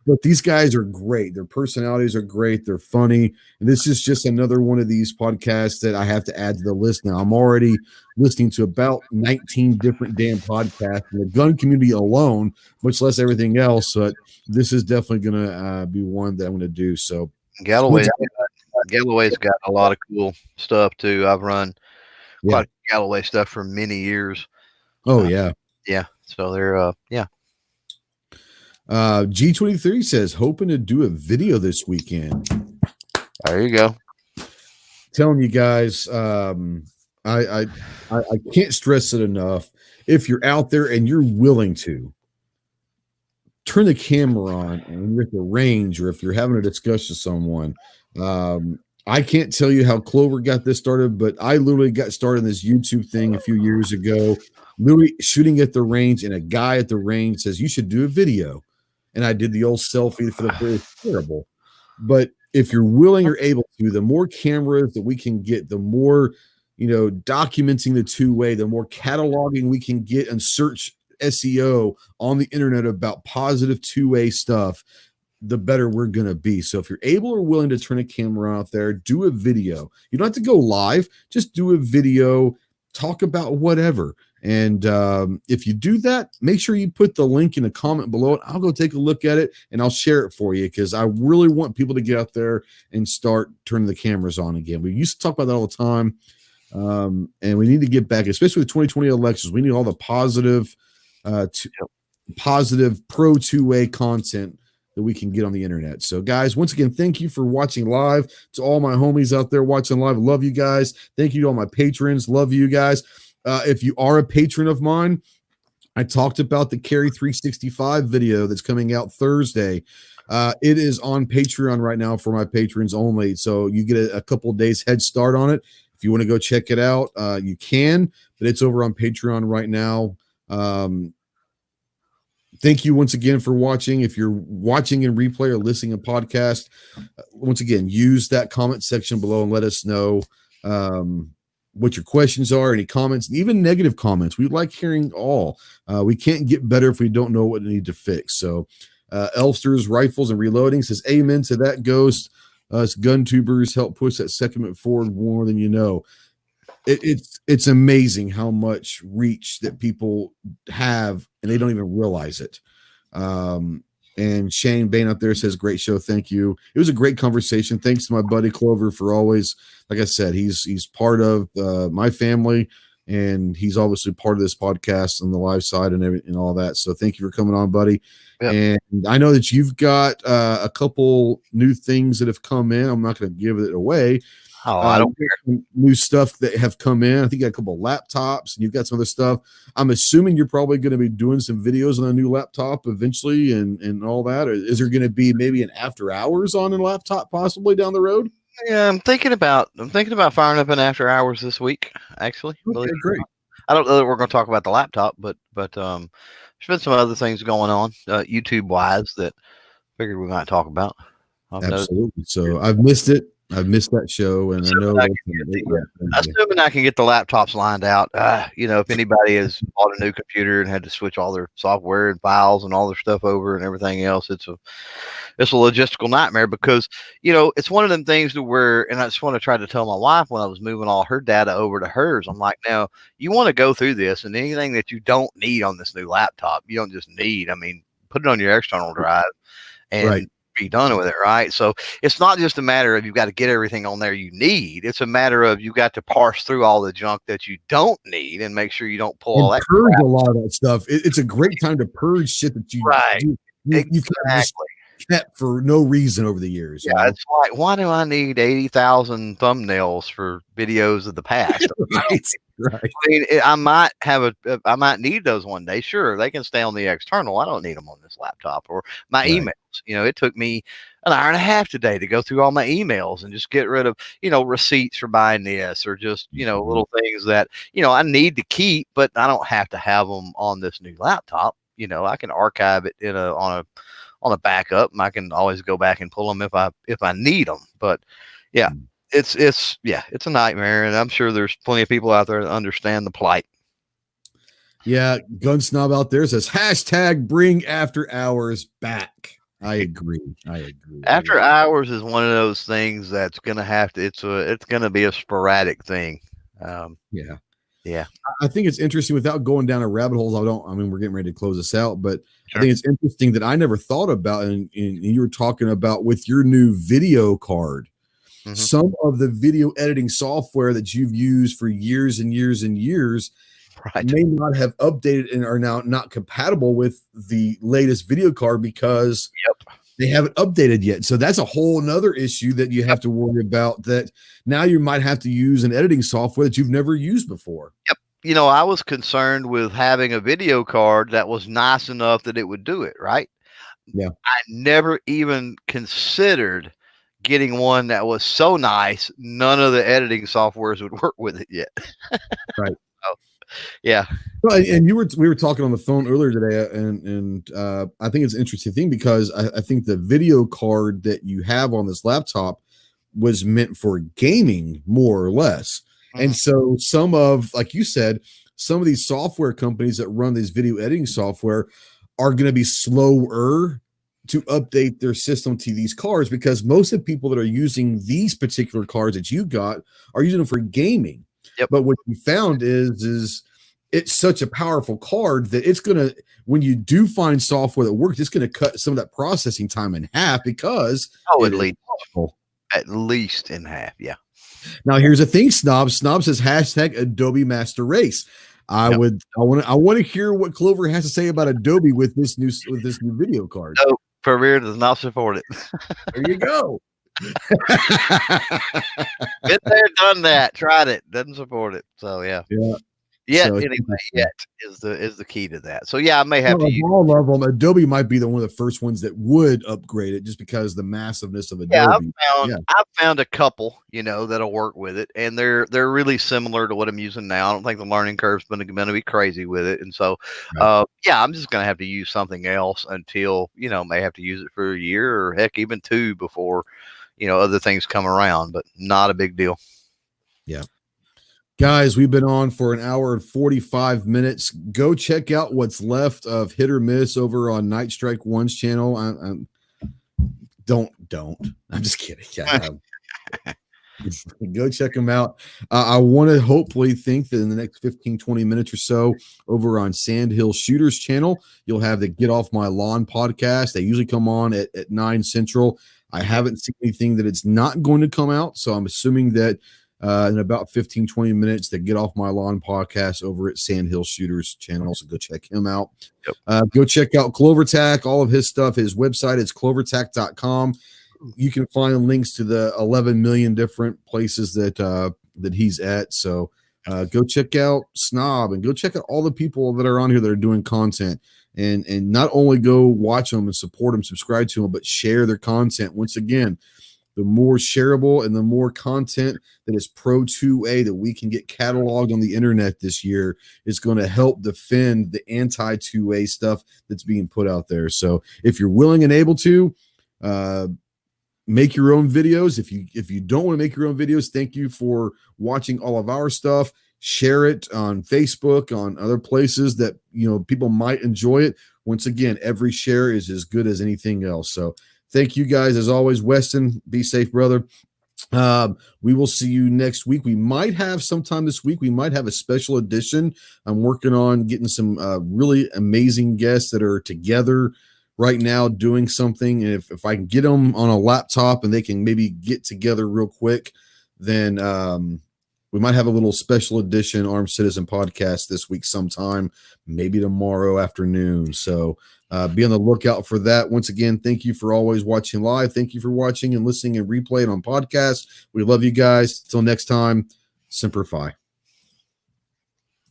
But these guys are great. Their personalities are great. They're funny. And this is just another one of these podcasts that I have to add to the list now. I'm already listening to about 19 different damn podcasts in the gun community alone, much less everything else. But this is definitely going to be one that I'm going to do. So Galloway's got a lot of cool stuff too. I've run quite Galloway stuff for many years. Oh yeah. So they're G23 says hoping to do a video this weekend. There you go. Telling you guys, I can't stress it enough. If you're out there and you're willing to turn the camera on and you're at the range, or if you're having a discussion with someone, I can't tell you how Clover got this started, but I literally got started in this YouTube thing a few years ago, literally shooting at the range, and a guy at the range says, you should do a video. And I did the old selfie for the very terrible. But if you're willing or able to, the more cameras that we can get, the more, documenting the two-way, the more cataloging we can get and search SEO on the internet about positive two-way stuff, the better we're going to be. So if you're able or willing to turn a camera out there, do a video. You don't have to go live, just do a video, talk about whatever. And if you do that, make sure you put the link in the comment below it. I'll go take a look at it and I'll share it for you, because I really want people to get out there and start turning the cameras on again. We used to talk about that all the time. And we need to get back, especially with 2020 elections. We need all the positive positive pro two-way content that we can get on the internet. So guys, once again, thank you for watching live. To all my homies out there watching live, love you guys. Thank you to all my patrons, love you guys. If you are a patron of mine, I talked about the Carry 365 video that's coming out Thursday. It is on Patreon right now for my patrons only, so you get a couple days head start on it. If you want to go check it out, you can, but it's over on Patreon right now. Thank you once again for watching. If you're watching in replay or listening to podcast, once again, use that comment section below and let us know what your questions are, any comments, and even negative comments. We like hearing all. We can't get better if we don't know what we need to fix. So Elster's Rifles and Reloading says, amen to that, Ghost. Us gun tubers help push that segment forward more than you know. It's amazing how much reach that people have and they don't even realize it. And Shane Bain out there says, great show. Thank you. It was a great conversation. Thanks to my buddy Clover for always, like I said, he's part of my family, and he's obviously part of this podcast on the live side and all that. So thank you for coming on, buddy. Yep. And I know that you've got a couple new things that have come in. I'm not going to give it away. Oh, I don't care. New stuff that have come in. I think you got a couple of laptops and you've got some other stuff. I'm assuming you're probably going to be doing some videos on a new laptop eventually and all that. Or is there going to be maybe an after hours on a laptop possibly down the road? Yeah, I'm thinking about firing up an after hours this week, actually. Okay, great. I don't know that we're going to talk about the laptop, but there's been some other things going on YouTube wise that I figured we might talk about. Absolutely. So I've missed it. I've missed that show, and assuming I can get the laptops lined out. If anybody has bought a new computer and had to switch all their software and files and all their stuff over and everything else, it's a logistical nightmare because it's one of them things to where, and I just want to try to tell my wife when I was moving all her data over to hers, I'm like, now you want to go through this, and anything that you don't need on this new laptop, you don't just need. I mean, put it on your external drive and be done with it, right? So it's not just a matter of you've got to get everything on there you need. It's a matter of you've got to parse through all the junk that you don't need and make sure you don't pull all that purge a lot of that stuff. It's a great time to purge shit that you exactly kept for no reason over the years. Yeah, it's like, why do I need 80,000 thumbnails for videos of the past? Right. I mean, I might need those one day. Sure, they can stay on the external. I don't need them on this laptop or my emails. It took me an hour and a half today to go through all my emails and just get rid of, receipts for buying this or just, little things that, I need to keep, but I don't have to have them on this new laptop. I can archive it on a backup, and I can always go back and pull them if I need them. But yeah. It's a nightmare, and I'm sure there's plenty of people out there that understand the plight. Yeah, Gun Snob out there says #bring after hours back. I agree. After hours is one of those things that's gonna have to. It's gonna be a sporadic thing. Yeah. I think it's interesting without going down a rabbit hole. We're getting ready to close this out, but sure. I think it's interesting that I never thought about, and you were talking about with your new video card. Mm-hmm. Some of the video editing software that you've used for years and years and years may not have updated and are now not compatible with the latest video card because they haven't updated yet. So that's a whole nother issue that you have to worry about, that now you might have to use an editing software that you've never used before. Yep. I was concerned with having a video card that was nice enough that it would do it, right? Yeah. I never even considered getting one that was so nice none of the editing softwares would work with it yet. Right. So, yeah. Well, and we were talking on the phone earlier today, and I think it's an interesting thing because I think the video card that you have on this laptop was meant for gaming more or less. Mm-hmm. And so some of, like you said, some of these software companies that run these video editing software are going to be slower to update their system to these cards because most of the people that are using these particular cards that you got are using them for gaming. Yep. But what you found is it's such a powerful card that it's going to, when you do find software that works, it's going to cut some of that processing time in half because at least in half. Yeah. Now here's the thing, Snob says #Adobe Master Race. I want to hear what Clover has to say about Adobe with this new video card. No, Premiere does not support it. There you go. Been there, done that, tried it, doesn't support it. So yeah. Yet, So, anyway, yet is the key to that. So yeah, I may have to use all of them. Adobe might be one of the first ones that would upgrade it just because the massiveness of Adobe. I've found a couple, that'll work with it, and they're really similar to what I'm using now. I don't think the learning curve's going to be crazy with it, and so I'm just going to have to use something else until may have to use it for a year or heck even 2 before other things come around, but not a big deal. Yeah. Guys, we've been on for an hour and 45 minutes. Go check out what's left of Hit or Miss over on Night Strike One's channel. Don't. I'm just kidding. Go check them out. I want to hopefully think that in the next 15, 20 minutes or so over on Sandhill Shooters channel, you'll have the Get Off My Lawn podcast. They usually come on at 9 Central. I haven't seen anything that it's not going to come out, so I'm assuming that in about 15, 20 minutes, the Get Off My Lawn podcast over at Sandhill Shooters channel. So go check him out. Yep. Go check out CloverTac, all of his stuff. His website is clovertac.com. You can find links to the 11 million different places that he's at. So go check out Snob and go check out all the people that are on here that are doing content. And not only go watch them and support them, subscribe to them, but share their content. Once again, the more shareable and the more content that is Pro 2A that we can get cataloged on the internet this year is going to help defend the anti 2A stuff that's being put out there. So if you're willing and able to make your own videos, if you don't want to make your own videos, thank you for watching all of our stuff. Share it on Facebook, on other places that people might enjoy it. Once again, every share is as good as anything else. So thank you guys as always. Weston, be safe, brother. We will see you next week. We might have sometime this week. We might have a special edition. I'm working on getting some really amazing guests that are together right now doing something. And if I can get them on a laptop and they can maybe get together real quick, then we might have a little special edition Armed Citizen podcast this week sometime, maybe tomorrow afternoon. So be on the lookout for that. Once again, thank you for always watching live. Thank you for watching and listening and replaying on podcasts. We love you guys. Till next time, Semper Fi.